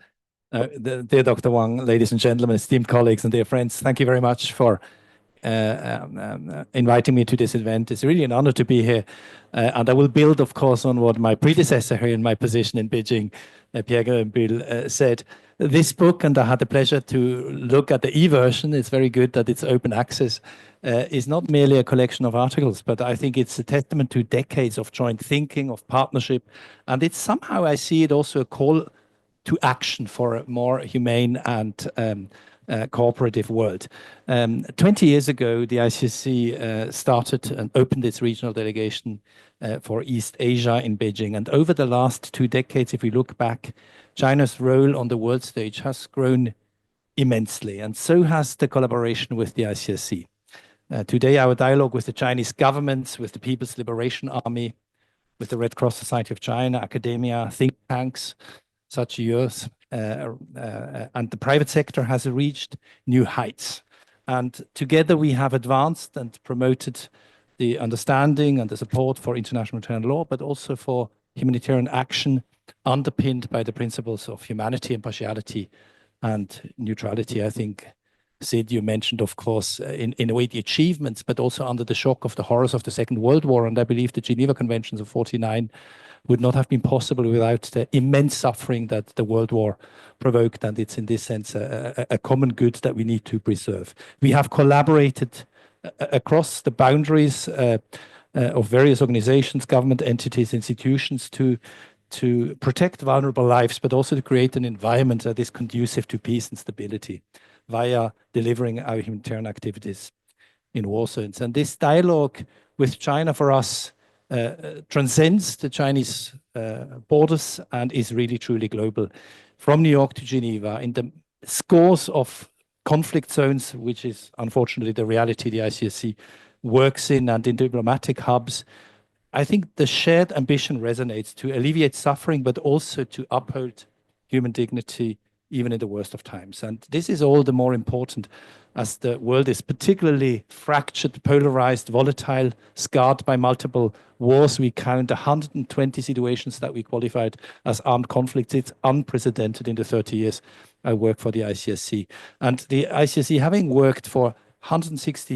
Dear Dr. Wang, ladies and gentlemen, esteemed colleagues and dear friends, thank you very much for inviting me to this event. It's really an honor to be here. And I will build, of course, on what my predecessor here in my position in Beijing, Pierre Grenbühl, said. This book, and I had the pleasure to look at the e-version, it's very good that it's open access, is not merely a collection of articles, but I think it's a testament to decades of joint thinking, of partnership. And it's somehow, I see it also a call to action for a more humane and cooperative world. 20 years ago, the ICRC started and opened its regional delegation for East Asia in Beijing. And over the last 2 decades, if we look back, China's role on the world stage has grown immensely, and so has the collaboration with the ICRC. Today, our dialogue with the Chinese government, with the People's Liberation Army, with the Red Cross Society of China, academia, think tanks, such as yours, and the private sector has reached new heights. And together we have advanced and promoted the understanding and the support for international humanitarian law, but also for humanitarian action underpinned by the principles of humanity, impartiality, and neutrality. I think, Sid, you mentioned, of course, in a way the achievements, but also under the shock of the horrors of the Second World War. And I believe the Geneva Conventions of '49 would not have been possible without the immense suffering that the World War provoked. And it's in this sense a common good that we need to preserve. We have collaborated across the boundaries of various organizations, government entities, institutions to protect vulnerable lives, but also to create an environment that is conducive to peace and stability via delivering our humanitarian activities in war zones. And this dialogue with China for us transcends the Chinese borders and is really truly global. From New York to Geneva, in the scores of conflict zones, which is unfortunately the reality the ICRC works in, and in diplomatic hubs, I think the shared ambition resonates to alleviate suffering, but also to uphold human dignity, even in the worst of times. And this is all the more important as the world is particularly fractured, polarized, volatile, scarred by multiple wars. We count 120 situations that we qualified as armed conflicts. It's unprecedented in the 30 years I work for the ICRC. And the ICRC, having worked for over 160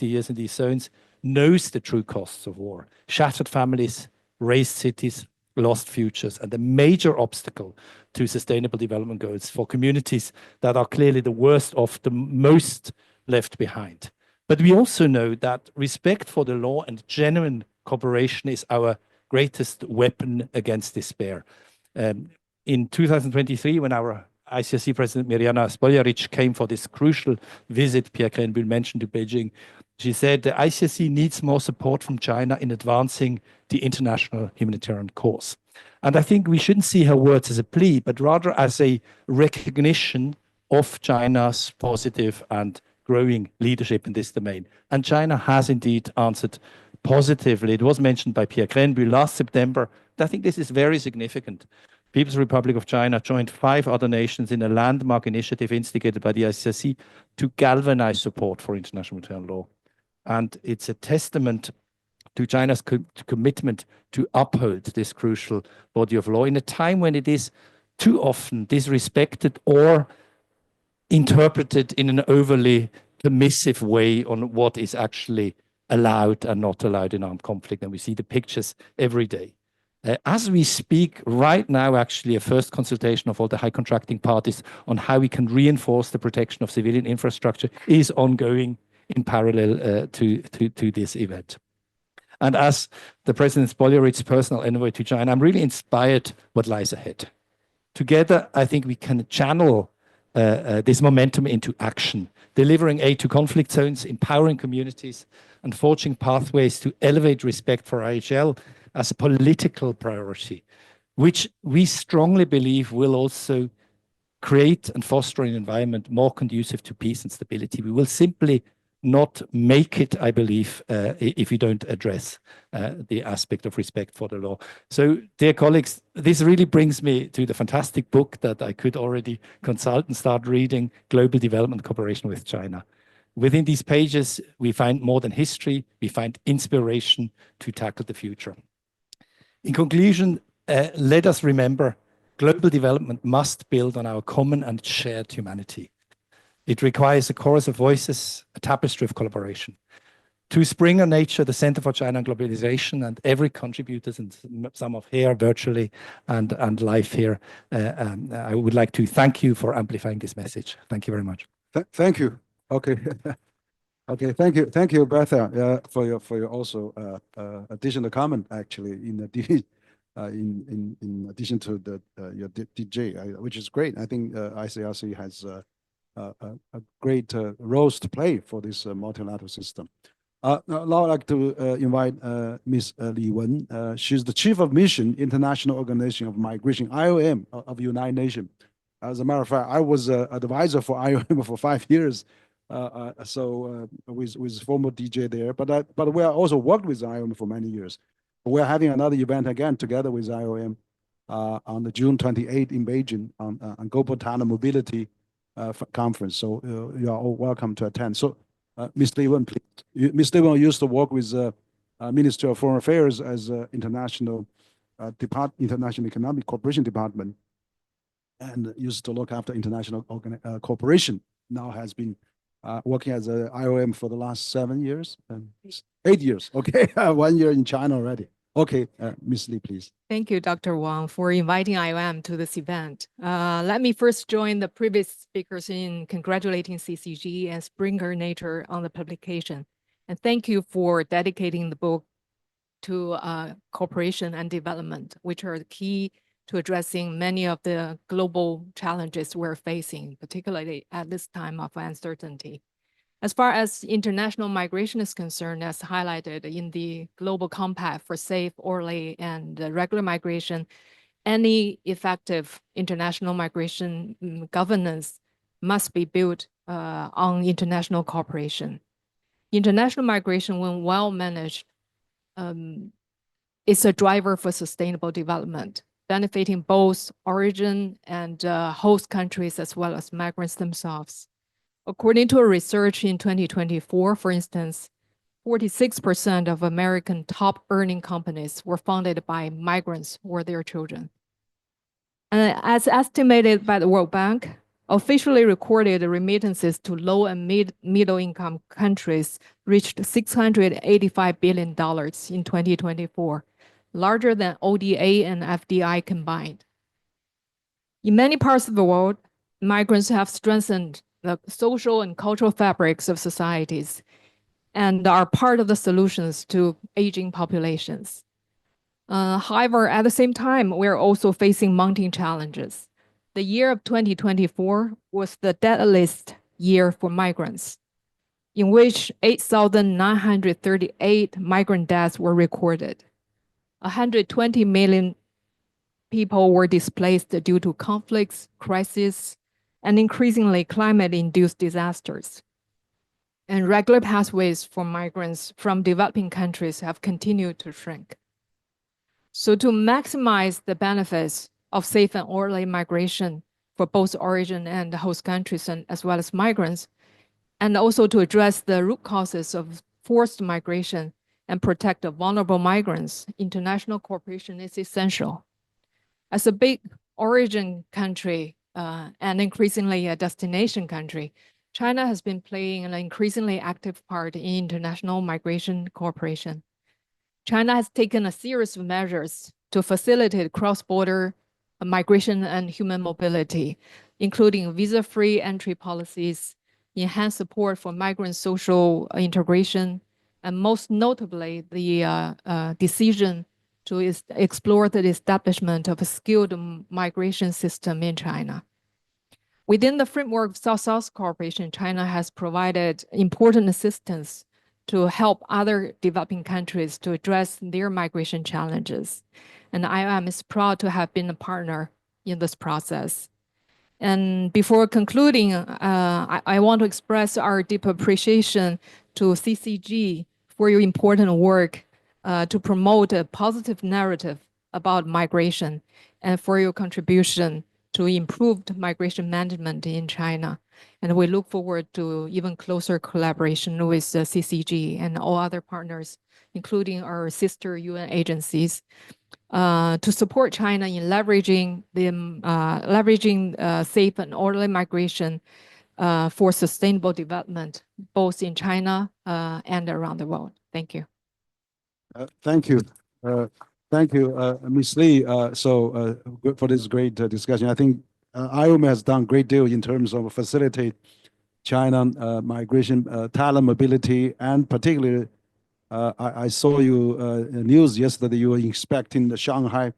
years in these zones, knows the true costs of war. Shattered families, razed cities, lost futures, and a major obstacle to sustainable development goals for communities that are clearly the worst off, the most left behind. But we also know that respect for the law and genuine cooperation is our greatest weapon against despair. In 2023, when our ICRC President Mirjana Spoljaric came for this crucial visit, Pierre Grenbühl mentioned, to Beijing, she said the ICRC needs more support from China in advancing the international humanitarian cause. And I think we shouldn't see her words as a plea, but rather as a recognition of China's positive and growing leadership in this domain. And China has indeed answered positively. It was mentioned by Pierre Grenbühl last September. I think this is very significant. People's Republic of China joined 5 other nations in a landmark initiative instigated by the ICRC to galvanize support for international humanitarian law. And it's a testament to China's commitment to uphold this crucial body of law in a time when it is too often disrespected or interpreted in an overly permissive way on what is actually allowed and not allowed in armed conflict. And we see the pictures every day. As we speak right now, actually, a first consultation of all the high contracting parties on how we can reinforce the protection of civilian infrastructure is ongoing in parallel to this event. And as the President Spoljarich's personal envoy to China, I'm really inspired what lies ahead. Together, I think we can channel this momentum into action, delivering aid to conflict zones, empowering communities, and forging pathways to elevate respect for IHL as a political priority, which we strongly believe will also create and foster an environment more conducive to peace and stability. We will simply not make it, I believe, if we don't address the aspect of respect for the law. So, dear colleagues, this really brings me to the fantastic book that I could already consult and start reading, Global Development Cooperation with China. Within these pages, we find more than history, we find inspiration to tackle the future. In conclusion, let us remember, global development must build on our common and shared humanity. It requires a chorus of voices, a tapestry of collaboration. To Springer Nature, the Center for China and Globalization, and every contributor, and some of here virtually and live here, I would like to thank you for amplifying this message. Thank you very much. Thank you. Okay. Okay. Thank you, Bertha, for your also additional comment. Actually, in addition to your DJ, which is great. I think ICRC has a great roles to play for this multilateral system. Now I'd like to invite Ms. Li Wen. She's the Chief of Mission, International Organization of Migration, IOM, of United Nations. As a matter of fact, I was an advisor for IOM for 5 years. With former DJ there, but we are also worked with IOM for many years. We're having another event again together with IOM on the June 28th in Beijing on Global Talent Mobility Conference. So you are all welcome to attend. So Ms. Li Wen, please. Ms. Li Wen used to work with Ministry of Foreign Affairs as International Economic Cooperation Department, and used to look after international cooperation. Now has been working as a IOM for the last 7 years, 8 years. Okay, 1 year in China already. Okay, Ms. Li, please. Thank you, Dr. Wang, for inviting IOM to this event. Let me first join the previous speakers in congratulating CCG and Springer Nature on the publication. And thank you for dedicating the book to cooperation and development, which are the key to addressing many of the global challenges we're facing, particularly at this time of uncertainty. As far as international migration is concerned, as highlighted in the Global Compact for Safe, Orderly, and Regular Migration, any effective international migration governance must be built on international cooperation. International migration, when well managed, is a driver for sustainable development, benefiting both origin and host countries as well as migrants themselves. According to a research in 2024, for instance, 46% of American top earning companies were founded by migrants or their children. And as estimated by the World Bank, officially recorded remittances to low and middle income countries reached $685 billion in 2024, larger than ODA and FDI combined. In many parts of the world, migrants have strengthened the social and cultural fabrics of societies and are part of the solutions to aging populations. However, at the same time, we're also facing mounting challenges. The year of 2024 was the deadliest year for migrants, in which 8,938 migrant deaths were recorded. 120 million people were displaced due to conflicts, crises, and increasingly climate-induced disasters. And regular pathways for migrants from developing countries have continued to shrink. So to maximize the benefits of safe and orderly migration for both origin and host countries, and as well as migrants, and also to address the root causes of forced migration and protect the vulnerable migrants, international cooperation is essential. As a big origin country and increasingly a destination country, China has been playing an increasingly active part in international migration cooperation. China has taken a series of measures to facilitate cross-border migration and human mobility, including visa-free entry policies, enhanced support for migrant social integration, and most notably, the decision to explore the establishment of a skilled migration system in China. Within the framework of South-South cooperation, China has provided important assistance to help other developing countries to address their migration challenges. And IOM is proud to have been a partner in this process. And before concluding, I want to express our deep appreciation to CCG for your important work to promote a positive narrative about migration and for your contribution to improved migration management in China. And we look forward to even closer collaboration with CCG and all other partners, including our sister UN agencies, to support China in leveraging safe and orderly migration for sustainable development, both in China and around the world. Thank you. Thank you. Thank you, Ms. Lee. Good for this great discussion. I think IOM has done a great deal in terms of facilitate China migration, talent mobility, and particularly, I saw you news yesterday. You were inspecting the Shanghai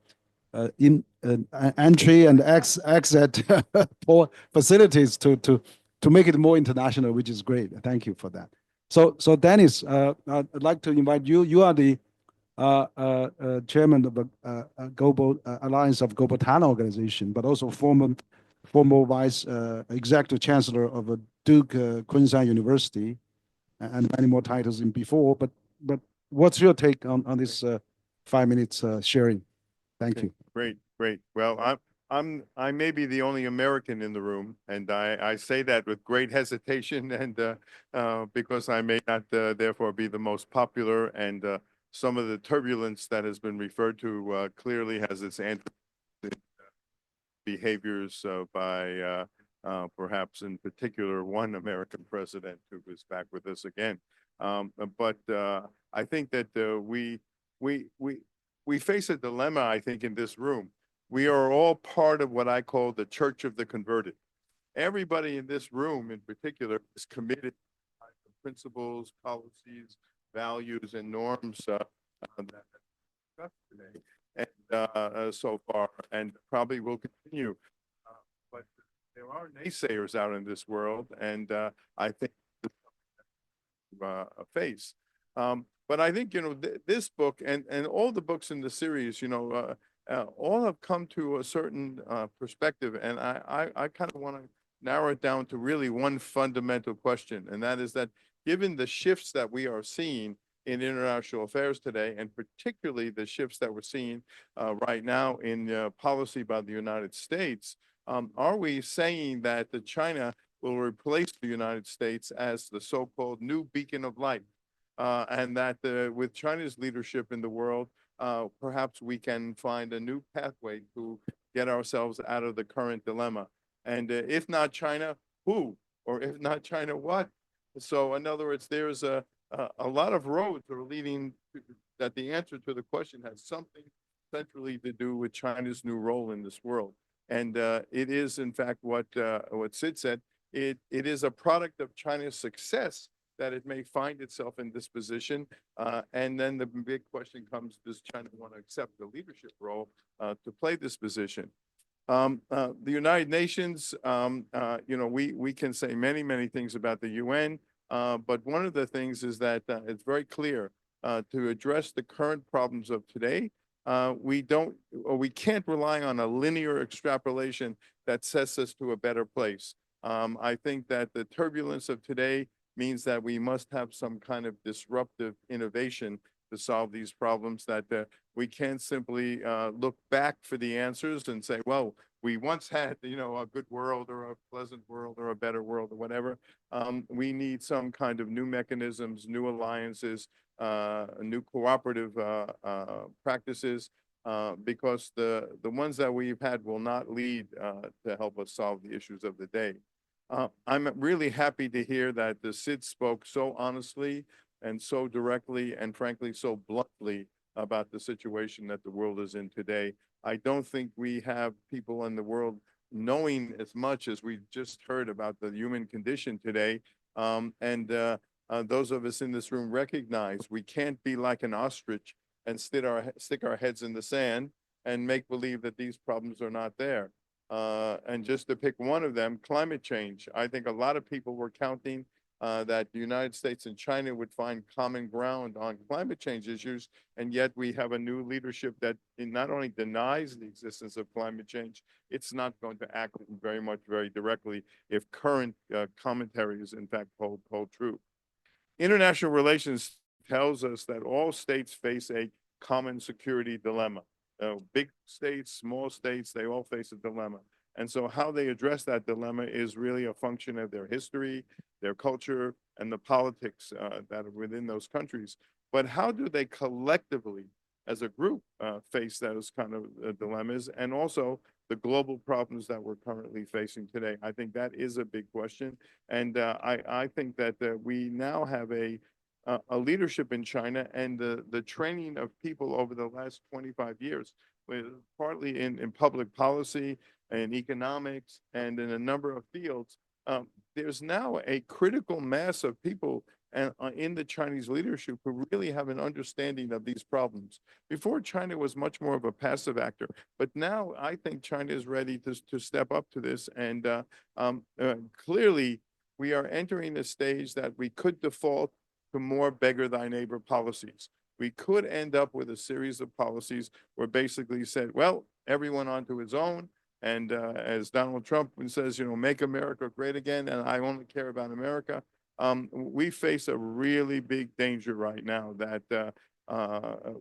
entry and exit for facilities to make it more international, which is great. Thank you for that. So Dennis, I'd like to invite you. You are the chairman of the Global Alliance of Global Talent Organization, but also former vice executive chancellor of Duke Queensland University, and many more titles in before. But what's your take on this 5 minutes sharing? Thank you. Great. Well, I may be the only American in the room, and I say that with great hesitation, and because I may not therefore be the most popular, and some of the turbulence that has been referred to clearly has its behaviors by perhaps in particular one American president who is back with us again. But I think that we face a dilemma, I think, in this room. We are all part of what I call the Church of the Converted. Everybody in this room in particular is committed to principles, policies, values, and norms that we discussed today, and so far, and probably will continue. But there are naysayers out in this world, and I think face. But I think, this book and all the books in the series, all have come to a certain perspective, and I kind of want to narrow it down to really one fundamental question, and that is that given the shifts that we are seeing in international affairs today, and particularly the shifts that we're seeing right now in policy by the United States, are we saying that China will replace the United States as the so-called new beacon of light? And that with China's leadership in the world, perhaps we can find a new pathway to get ourselves out of the current dilemma. And if not China, who? Or if not China, what? So in other words, there's a lot of roads that are leading to, that the answer to the question has something centrally to do with China's new role in this world. And it is, in fact, what Sid said. It is a product of China's success that it may find itself in this position. And then the big question comes, does China want to accept the leadership role to play this position? The United Nations, we can say many things about the UN, but one of the things is that it's very clear to address the current problems of today, we can't rely on a linear extrapolation that sets us to a better place. I think that the turbulence of today means that we must have some kind of disruptive innovation to solve these problems, that we can't simply look back for the answers and say, well, we once had, a good world or a pleasant world or a better world or whatever. We need some kind of new mechanisms, new alliances, new cooperative practices, because the ones that we've had will not lead to help us solve the issues of the day. I'm really happy to hear that the Sid spoke so honestly and so directly and frankly so bluntly about the situation that the world is in today. I don't think we have people in the world knowing as much as we just heard about the human condition today. Those of us in this room recognize we can't be like an ostrich and stick our heads in the sand and make believe that these problems are not there. And just to pick one of them, climate change. I think a lot of people were counting that the United States and China would find common ground on climate change issues, and yet we have a new leadership that not only denies the existence of climate change, it's not going to act very directly if current commentary is in fact hold true. International relations tells us that all states face a common security dilemma. Big states, small states, they all face a dilemma. And so how they address that dilemma is really a function of their history, their culture, and the politics that are within those countries. But how do they collectively, as a group, face those kind of dilemmas, and also the global problems that we're currently facing today? I think that is a big question. And I think that we now have a leadership in China, and the training of people over the last 25 years, partly in public policy and economics and in a number of fields. There's now a critical mass of people in the Chinese leadership who really have an understanding of these problems. Before, China was much more of a passive actor, but now I think China is ready to step up to this. And clearly, we are entering a stage that we could default to more beggar thy neighbor policies. We could end up with a series of policies where basically said, well, everyone onto his own. And as Donald Trump says, make America great again, and I only care about America. We face a really big danger right now that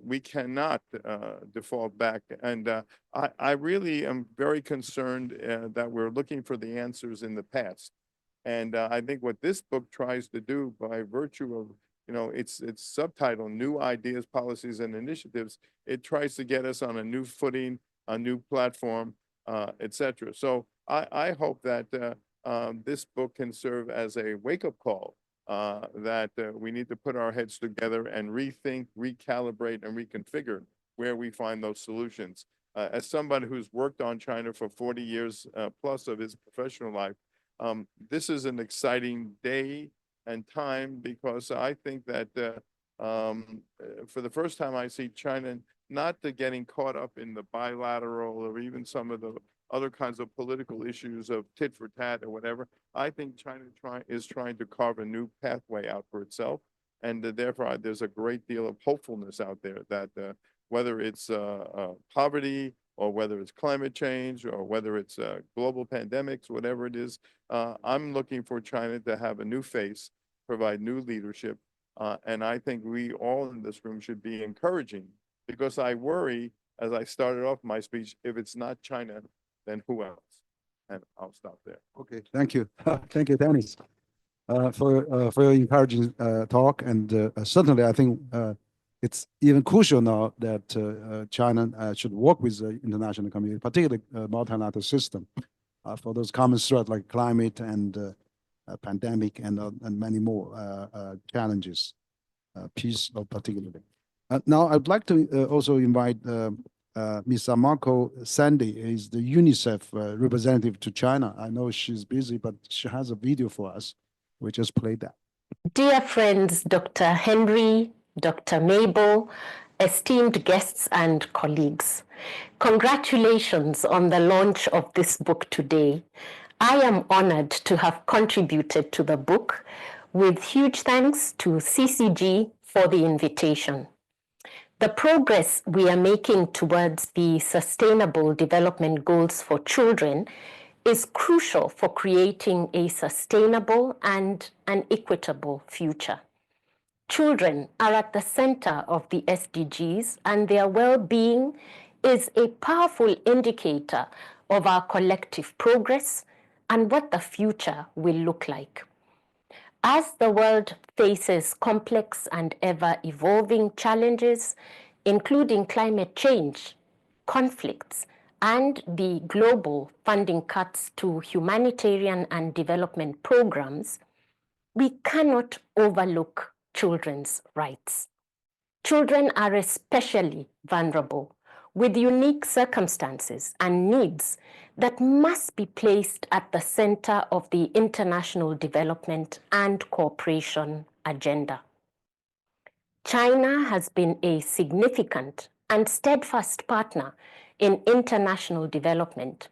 we cannot default back. And I really am very concerned that we're looking for the answers in the past. And I think what this book tries to do, by virtue of its subtitle, New Ideas, Policies, and Initiatives, it tries to get us on a new footing, a new platform, etc. So I hope that this book can serve as a wake-up call that we need to put our heads together and rethink, recalibrate, and reconfigure where we find those solutions. As somebody who's worked on China for 40 years plus of his professional life, this is an exciting day and time, because I think that for the first time I see China not getting caught up in the bilateral or even some of the other kinds of political issues of tit for tat or whatever. I think China is trying to carve a new pathway out for itself. And therefore, there's a great deal of hopefulness out there that whether it's poverty, or whether it's climate change, or whether it's global pandemics, whatever it is, I'm looking for China to have a new face, provide new leadership. And I think we all in this room should be encouraging, because I worry, as I started off my speech, if it's not China, then who else? And I'll stop there. Okay, thank you. Thank you, Dennis, for your encouraging talk. And certainly, I think it's even crucial now that China should work with the international community, particularly multilateral system, for those common threats like climate and pandemic and many more challenges, peace particularly. Now, I'd like to also invite Ms. Marco Sandy, is the UNICEF representative to China. I know she's busy, but she has a video for us. We just played that. Dear friends, Dr. Henry, Dr. Mable, esteemed guests and colleagues, congratulations on the launch of this book today. I am honored to have contributed to the book, with huge thanks to CCG for the invitation. The progress we are making towards the Sustainable Development Goals for children is crucial for creating a sustainable and an equitable future. Children are at the center of the SDGs, and their well-being is a powerful indicator of our collective progress and what the future will look like. As the world faces complex and ever-evolving challenges, including climate change, conflicts, and the global funding cuts to humanitarian and development programs, we cannot overlook children's rights. Children are especially vulnerable, with unique circumstances and needs that must be placed at the center of the international development and cooperation agenda. China has been a significant and steadfast partner in international development,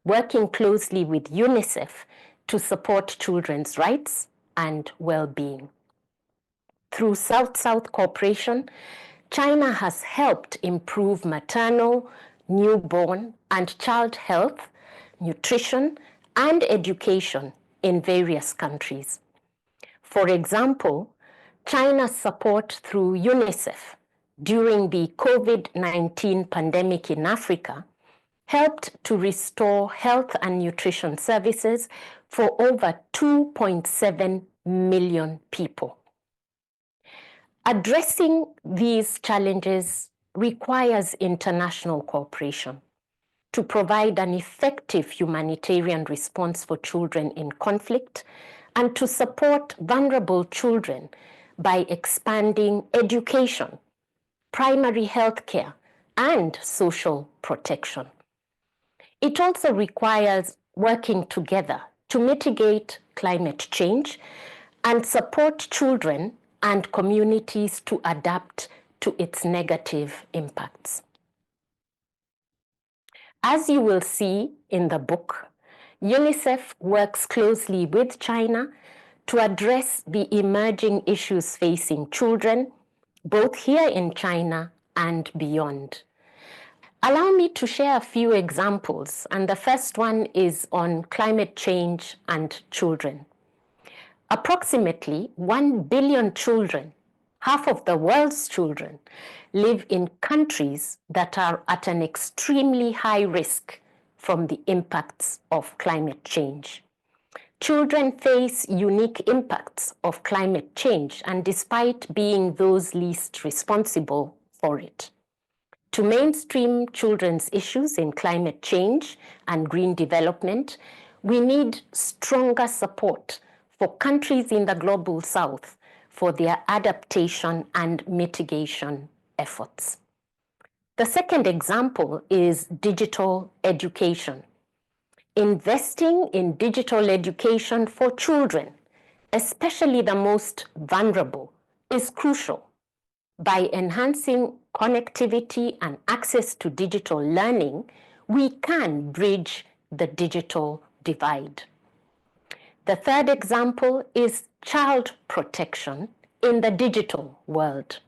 working closely with UNICEF to support children's rights and well-being. Through South-South cooperation, China has helped improve maternal, newborn, and child health, nutrition, and education in various countries. For example, China's support through UNICEF during the COVID-19 pandemic in Africa helped to restore health and nutrition services for over 2.7 million people. Addressing these challenges requires international cooperation to provide an effective humanitarian response for children in conflict and to support vulnerable children by expanding education, primary health care, and social protection. It also requires working together to mitigate climate change and support children and communities to adapt to its negative impacts. As you will see in the book, UNICEF works closely with China to address the emerging issues facing children, both here in China and beyond. Allow me to share a few examples, and the first one is on climate change and children. Approximately 1 billion children, half of the world's children, live in countries that are at an extremely high risk from the impacts of climate change. Children face unique impacts of climate change, and despite being those least responsible for it. To mainstream children's issues in climate change and green development, we need stronger support for countries in the global south for their adaptation and mitigation efforts. The second example is digital education. Investing in digital education for children, especially the most vulnerable, is crucial. By enhancing connectivity and access to digital learning, we can bridge the digital divide. The third example is child protection in the digital world.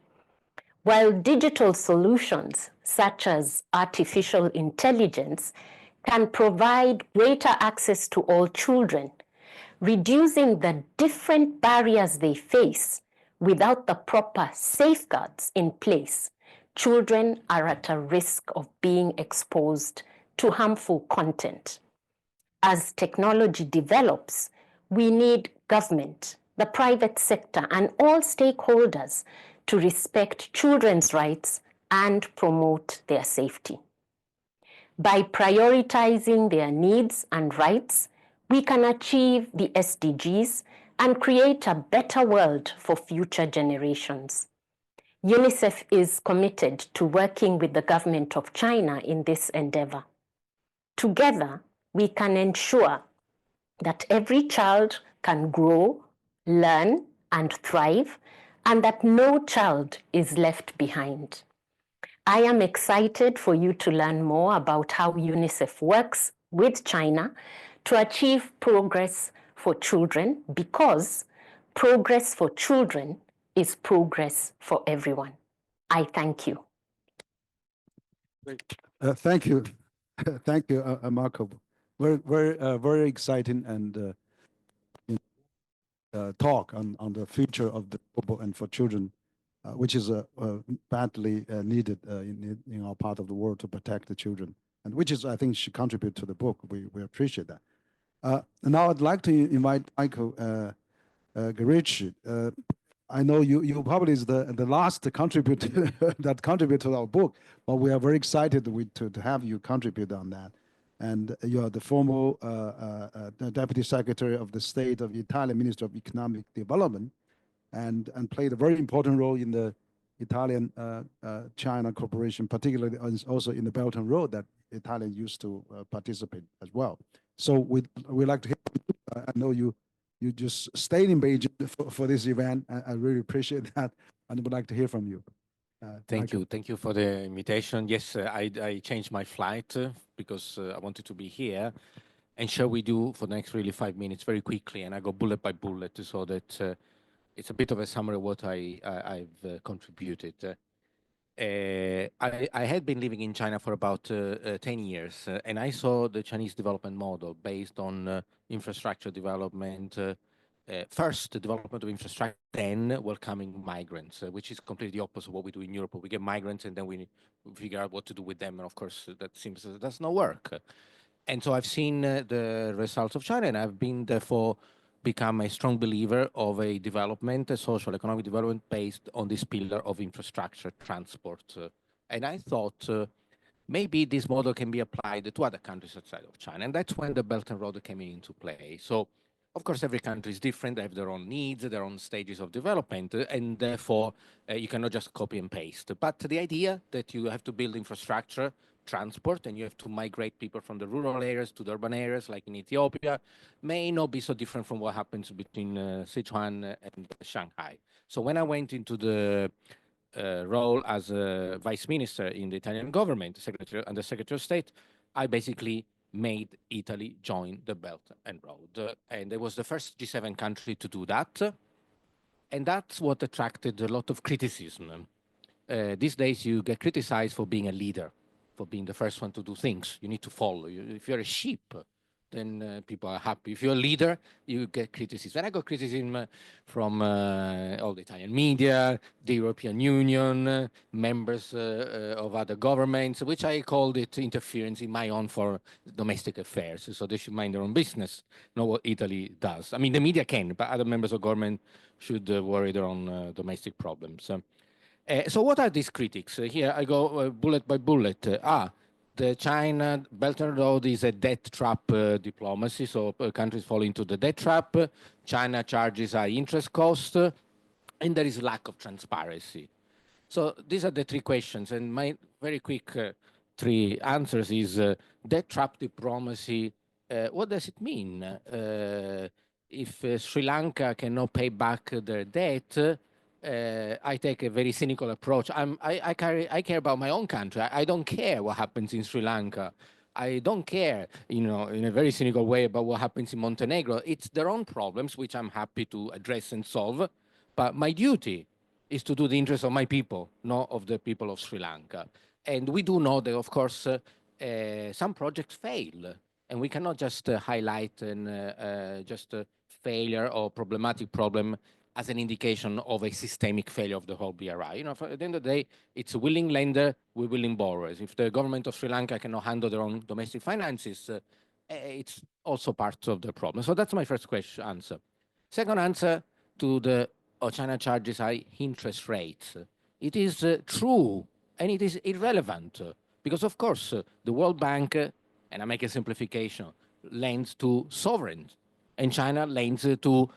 While digital solutions such as artificial intelligence can provide greater access to all children, reducing the different barriers they face without the proper safeguards in place, children are at a risk of being exposed to harmful content. As technology develops, we need government, the private sector, and all stakeholders to respect children's rights and promote their safety. By prioritizing their needs and rights, we can achieve the SDGs and create a better world for future generations. UNICEF is committed to working with the government of China in this endeavor. Together, we can ensure that every child can grow, learn, and thrive, and that no child is left behind. I am excited for you to learn more about how UNICEF works with China to achieve progress for children, because progress for children is progress for everyone. I thank you. Thank you. Thank you, Marco. Very exciting and talk on the future of the global and for children, which is badly needed in our part of the world to protect the children, and which is, I think, should contribute to the book. We appreciate that. Now I'd like to invite Michael Garici. I know you probably is the last contributor that contributed to our book, but we are very excited to have you contribute on that. And you are the former Deputy Secretary of the State of the Italian Ministry of Economic Development, and played a very important role in the Italian China cooperation, particularly also in the Belt and Road that Italian used to participate as well. So we'd like to hear from you. I know you just stayed in Beijing for this event. I really appreciate that, and would like to hear from you. Thank you. Thank you for the invitation. Yes, I changed my flight because I wanted to be here and share with you for the next really 5 minutes very quickly. And I go bullet by bullet so that it's a bit of a summary of what I've contributed. I had been living in China for about 10 years, and I saw the Chinese development model based on infrastructure development, first the development of infrastructure, then welcoming migrants, which is completely opposite of what we do in Europe. We get migrants and then we figure out what to do with them. And of course, that seems that does not work. And so I've seen the results of China, and I've been therefore become a strong believer of a development, a social economic development based on this pillar of infrastructure, transport. And I thought maybe this model can be applied to other countries outside of China. And that's when the Belt and Road came into play. So, of course, every country is different. They have their own needs, their own stages of development, and therefore you cannot just copy and paste. But the idea that you have to build infrastructure, transport, and you have to migrate people from the rural areas to the urban areas, like in Ethiopia, may not be so different from what happens between Sichuan and Shanghai. So when I went into the role as a vice minister in the Italian government, under Secretary of State, I basically made Italy join the Belt and Road. And it was the first G7 country to do that. And that's what attracted a lot of criticism. These days, you get criticized for being a leader, for being the first one to do things. You need to follow. If you're a sheep, then people are happy. If you're a leader, you get criticism. And I got criticism from all the Italian media, the European Union, members of other governments, which I called it interference in my own for domestic affairs. So they should mind their own business, not what Italy does. I mean, the media can, but other members of government should worry their own domestic problems. So what are these critics? Here I go bullet by bullet. The China Belt and Road is a debt trap diplomacy, so countries fall into the debt trap. China charges high interest cost, and there is lack of transparency. So these are the three questions, and my very quick three answers is debt trap diplomacy. What does it mean? If Sri Lanka cannot pay back their debt, I take a very cynical approach. I care about my own country. I don't care what happens in Sri Lanka. I don't care, in a very cynical way about what happens in Montenegro. It's their own problems, which I'm happy to address and solve. But my duty is to do the interests of my people, not of the people of Sri Lanka. And we do know that, of course, some projects fail. And we cannot just highlight just a failure or problematic problem as an indication of a systemic failure of the whole BRI. At the end of the day, it's a willing lender with willing borrowers. If the government of Sri Lanka cannot handle their own domestic finances, it's also part of the problem. So that's my first answer. Second answer to the China charges high interest rates. It is true, and it is irrelevant, because of course, the World Bank, and I make a simplification, lends to sovereigns, and China lends to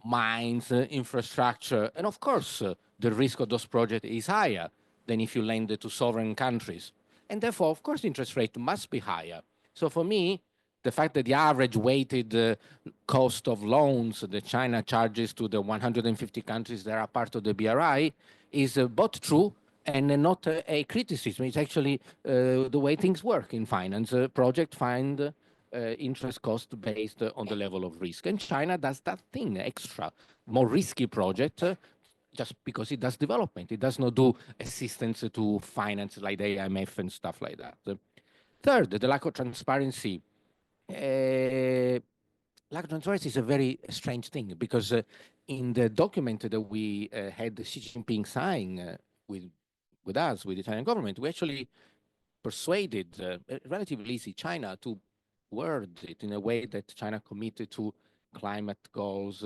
mines, infrastructure, and of course, the risk of those projects is higher than if you lend to sovereign countries. And therefore, of course, interest rate must be higher. So for me, the fact that the average weighted cost of loans that China charges to the 150 countries that are part of the BRI is both true and not a criticism. It's actually the way things work in finance. Project find interest cost based on the level of risk. And China does that thing, extra, more risky project, just because it does development. It does not do assistance to finance like the IMF and stuff like that. Third, the lack of transparency. Lack of transparency is a very strange thing, because in the document that we had Xi Jinping sign with us, with the Italian government, we actually persuaded relatively easy China to word it in a way that China committed to climate goals,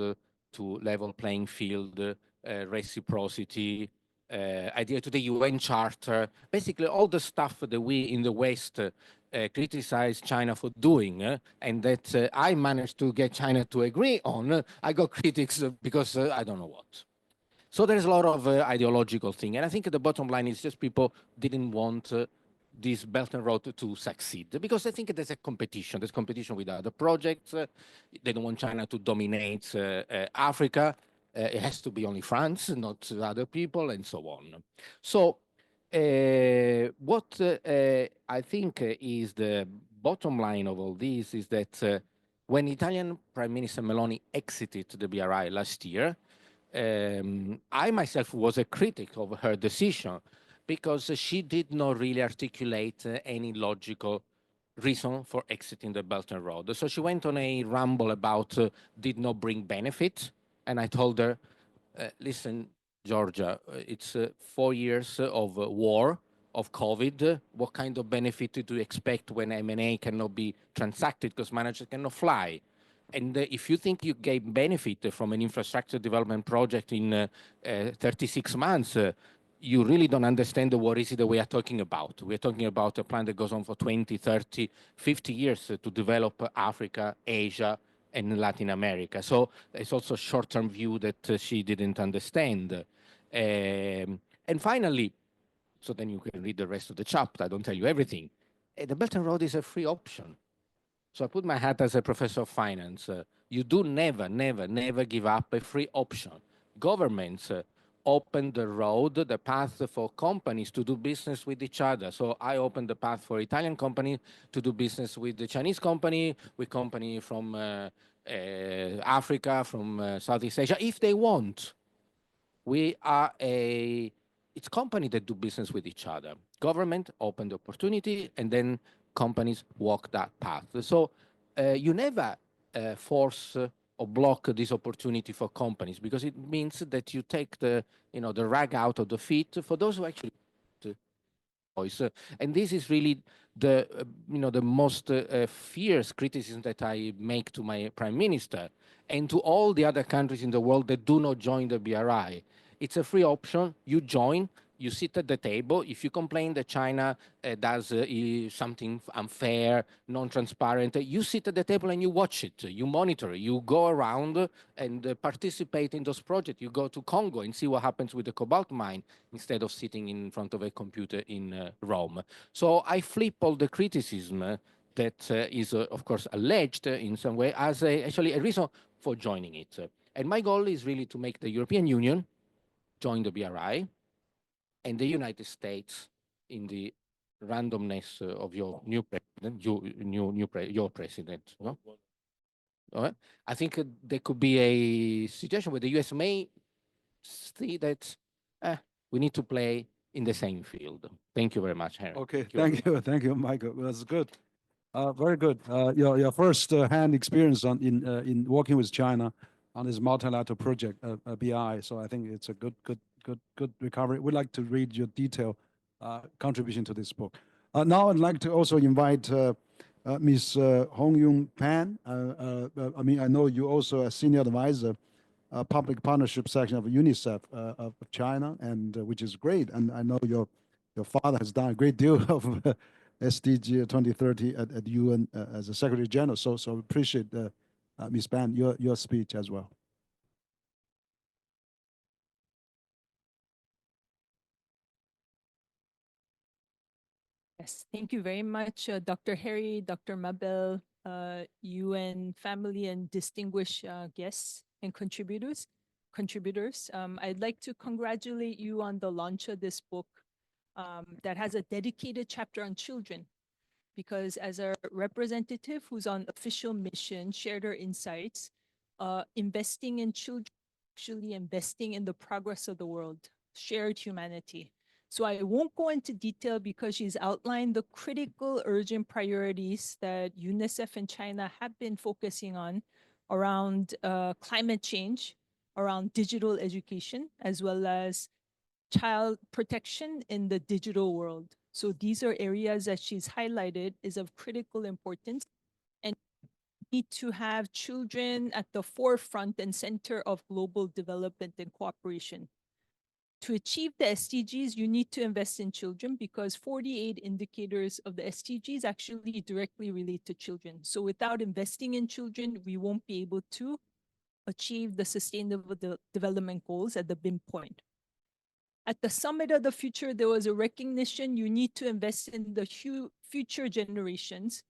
to level playing field, reciprocity, adhere to the UN Charter, basically all the stuff that we in the West criticize China for doing, and that I managed to get China to agree on. I got critics because I don't know what. So there's a lot of ideological thing. And I think the bottom line is just people didn't want this Belt and Road to succeed, because I think there's a competition. There's competition with other projects. They don't want China to dominate Africa. It has to be only France, not other people, and so on. So what I think is the bottom line of all this is that when Italian Prime Minister Meloni exited the BRI last year, I myself was a critic of her decision, because she did not really articulate any logical reason for exiting the Belt and Road. So she went on a ramble about did not bring benefit. And I told her, listen, Georgia, it's 4 years of war, of COVID. What kind of benefit do you expect when M&A cannot be transacted because managers cannot fly? And if you think you gain benefit from an infrastructure development project in 36 months, you really don't understand what is it that we are talking about. We are talking about a plan that goes on for 20, 30, 50 years to develop Africa, Asia, and Latin America. So it's also a short-term view that she didn't understand. And finally, so then you can read the rest of the chapter, I don't tell you everything. The Belt and Road is a free option. So I put my hat as a professor of finance. You do never give up a free option. Governments open the road, the path for companies to do business with each other. So I opened the path for Italian company to do business with the Chinese company, with company from Africa, from Southeast Asia, if they want. We are it's company that do business with each other. Government open the opportunity, and then companies walk that path. So you never force or block this opportunity for companies, because it means that you take the rag out of the feet for those who actually voice. And this is really the the most fierce criticism that I make to my prime minister and to all the other countries in the world that do not join the BRI. It's a free option. You join. You sit at the table. If you complain that China does something unfair, non-transparent, you sit at the table and you watch it. You monitor it. You go around and participate in those projects. You go to Congo and see what happens with the cobalt mine instead of sitting in front of a computer in Rome. So I flip all the criticism that is, of course, alleged in some way as actually a reason for joining it. And my goal is really to make the European Union join the BRI, and the United States in the randomness of your new president, your president. No? I think there could be a situation where the US may see that we need to play in the same field. Thank you very much, Henry. Okay, thank you, Michael. That's good. Very good. Your first-hand experience in working with China on this multilateral project, BI. So I think it's a good recovery. We'd like to read your detailed contribution to this book. Now I'd like to also invite Ms. Hong Yung Pan. I mean, I know you also a senior advisor, public partnership section of UNICEF of China, and which is great. And I know your father has done a great deal of SDG 2030 at UN as a Secretary General. So appreciate Ms. Pan your speech as well. Yes, thank you very much, Dr. Harry, Dr. Mable, UN family, and distinguished guests and contributors. I'd like to congratulate you on the launch of this book that has a dedicated chapter on children, because as a representative who's on official mission, shared her insights, investing in children, actually investing in the progress of the world, shared humanity. So I won't go into detail because she's outlined the critical urgent priorities that UNICEF and China have been focusing on around climate change, around digital education, as well as child protection in the digital world. So these are areas that she's highlighted is of critical importance, and need to have children at the forefront and center of global development and cooperation. To achieve the SDGs, you need to invest in children because 48 indicators of the SDGs actually directly relate to children. So without investing in children, we won't be able to achieve the Sustainable Development Goals at the BIM point. At the Summit of the Future, there was a recognition you need to invest in the future generations.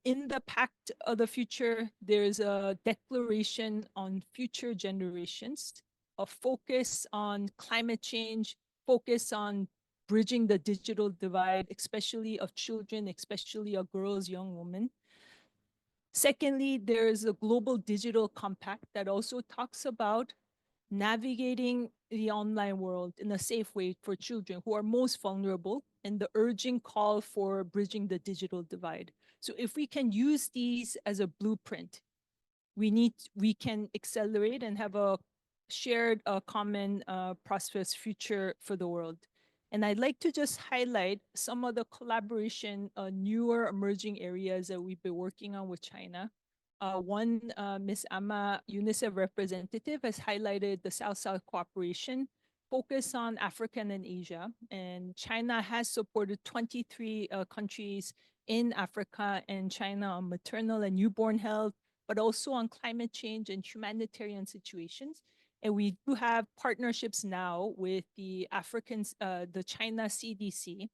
In the Pact of the Future, there's a declaration on future generations, a focus on climate change, focus on bridging the digital divide, especially of children, especially of girls, young women. Secondly, there's a global digital compact that also talks about navigating the online world in a safe way for children who are most vulnerable, and the urgent call for bridging the digital divide. So if we can use these as a blueprint, we can accelerate and have a shared common prosperous future for the world. And I'd like to just highlight some of the collaboration, newer emerging areas that we've been working on with China. One, Ms. Ama, UNICEF representative, has highlighted the South-South cooperation focus on Africa and Asia. And China has supported 23 countries in Africa and China on maternal and newborn health, but also on climate change and humanitarian situations. And we do have partnerships now with the China CDC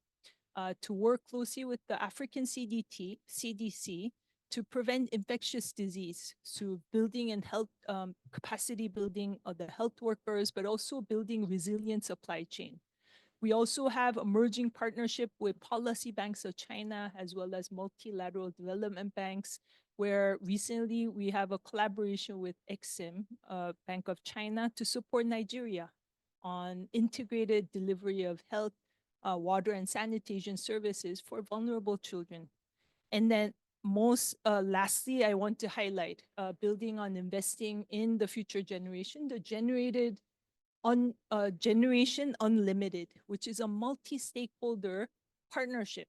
to work closely with the African CDC to prevent infectious disease, so building and health capacity building of the health workers, but also building resilient supply chain. We also have emerging partnership with policy banks of China, as well as multilateral development banks, where recently we have a collaboration with Exim, Bank of China, to support Nigeria on integrated delivery of health, water and sanitation services for vulnerable children. And then lastly, I want to highlight building on investing in the future generation, the Generation Unlimited, which is a multi-stakeholder partnership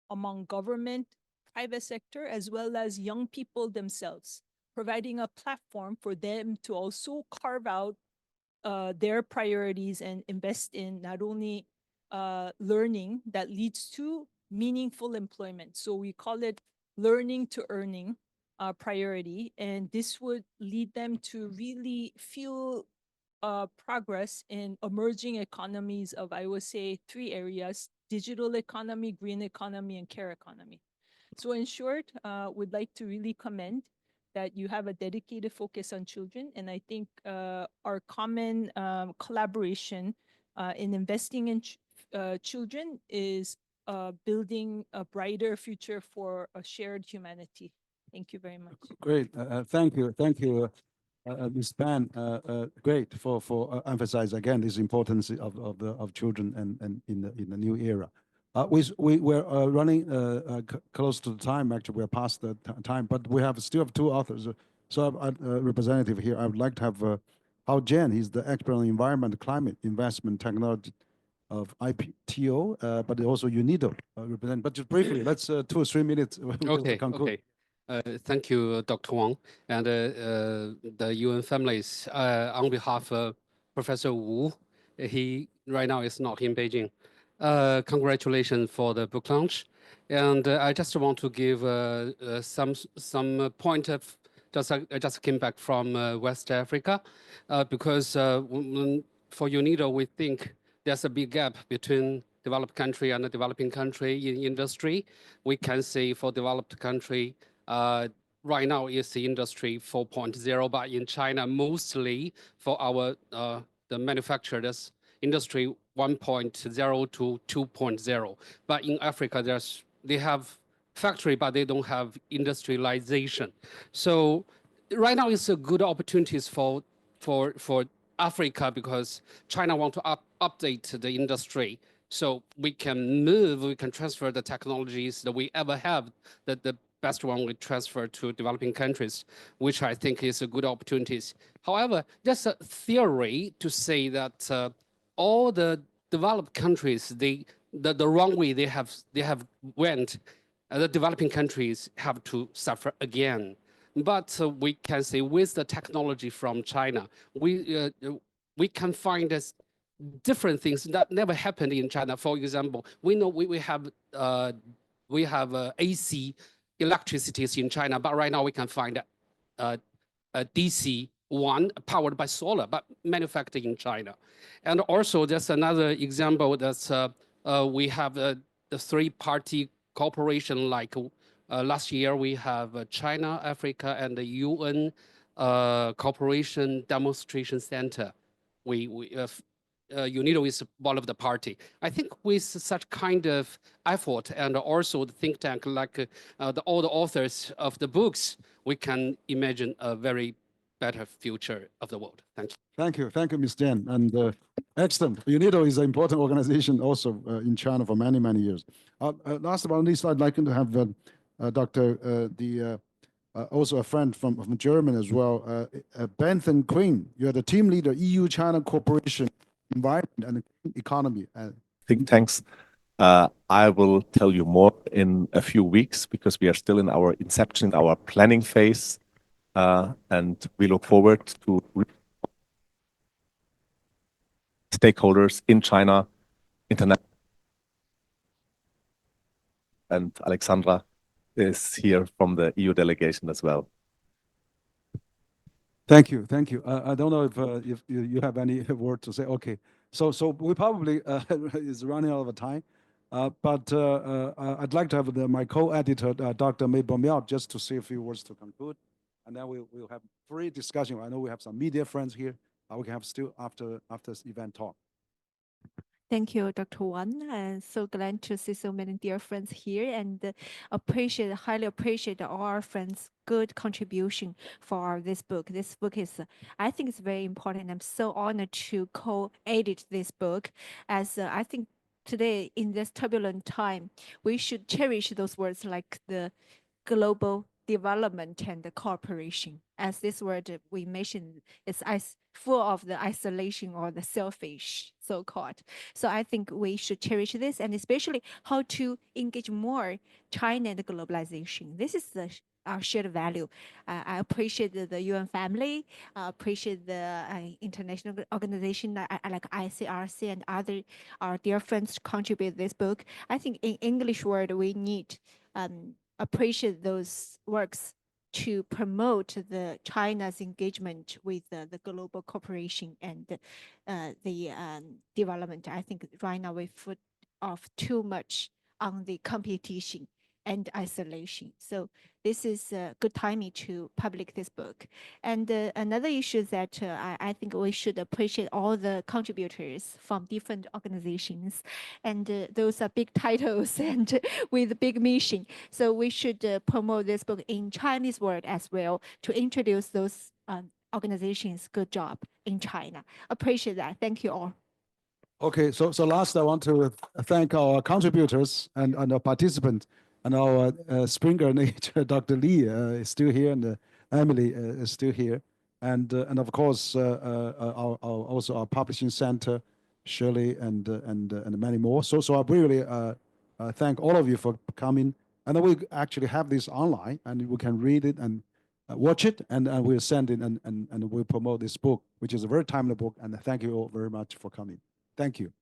among government, private sector, as well as young people themselves, providing a platform for them to also carve out their priorities and invest in not only learning that leads to meaningful employment. So we call it learning to earning priority. And this would lead them to really feel progress in emerging economies of, I would say, 3 areas: digital economy, green economy, and care economy. So in short, we'd like to really commend that you have a dedicated focus on children. And I think our common collaboration in investing in children is building a brighter future for a shared humanity. Thank you very much. Great. Thank you, Ms. Pan. Great for emphasize again this importance of children and in the new era. We're running close to the time. Actually, we're past the time, but we still have 2 authors. So, representative here, I would like to have Hao Jian. He's the expert on environment, climate, investment, technology of IPTO, but also UNIDO represent. But just briefly, let's 2 or 3 minutes. Okay. Thank you, Dr. Wang, and the UN families. On behalf of Professor Wu, he right now is not in Beijing. Congratulations for the book launch, and I just want to give some point of. I just came back from West Africa, because for UNIDO we think there's a big gap between developed country and the developing country in industry. We can say for developed country, right now is the industry 4.0, but in China mostly for our the manufacturers industry 1.0 to 2.0. But in Africa, they have factory, but they don't have industrialization. So right now it's a good opportunities for Africa, because China want to update the industry. So we can transfer the technologies that we ever have, that the best one we transfer to developing countries, which I think is a good opportunities. However, there's a theory to say that all the developed countries, the wrong way they have went, the developing countries have to suffer again. But we can say with the technology from China, we can find different things that never happened in China. For example, we know we have AC electricities in China, but right now we can find DC-1 powered by solar, but manufactured in China. And also, there's another example that's we have the three-party cooperation. Like last year, we have China, Africa, and the UN Cooperation Demonstration Center. UNIDO is one of the party. I think with such kind of effort and also the think tank like all the authors of the books, we can imagine a very better future of the world. Thank you. Thank you, Ms. Jen. And excellent. UNIDO is an important organization also in China for many, many years. Last but not least, I'd like to have also a friend from Germany as well, Bentham Quinn. You're the team leader, EU-China Cooperation, Environment and Economy. Think tanks. I will tell you more in a few weeks because we are still in our inception, our planning phase, and we look forward to stakeholders in China, international, and Alexandra is here from the EU delegation as well. Thank you. I don't know if you have any word to say. Okay, so we probably is running out of time, but I'd like to have my co-editor, Dr. Mable Miao, just to say a few words to conclude, and then we'll have free discussion. I know we have some media friends here. We can have still after this event talk. Thank you, Dr. Wang. I'm so glad to see so many dear friends here and highly appreciate all our friends' good contribution for this book. This book is, I think it's very important. I'm so honored to co-edit this book as I think today in this turbulent time, we should cherish those words like the global development and the cooperation. As this word we mentioned is full of the isolation or the selfish so-called. So I think we should cherish this and especially how to engage more China and globalization. This is our shared value. I appreciate the UN family, appreciate the international organization like ICRC and other our dear friends contribute this book. I think in English word we need appreciate those works to promote the China's engagement with the global cooperation and the development. I think right now we put off too much on the competition and isolation. So this is a good timing to publish this book. And another issue is that I think we should appreciate all the contributors from different organizations. And those are big titles and with big mission. So we should promote this book in Chinese word as well to introduce those organizations. Good job in China. Appreciate that. Thank you all. Okay, so last I want to thank our contributors and our participants. And our Springer Nature, Dr. Li is still here, and Emily is still here, and of course also our publishing center, Shirley, and many more. So I really thank all of you for coming, and we actually have this online, and we can read it and watch it, and we'll send it and we'll promote this book, which is a very timely book. And thank you all very much for coming. Thank you.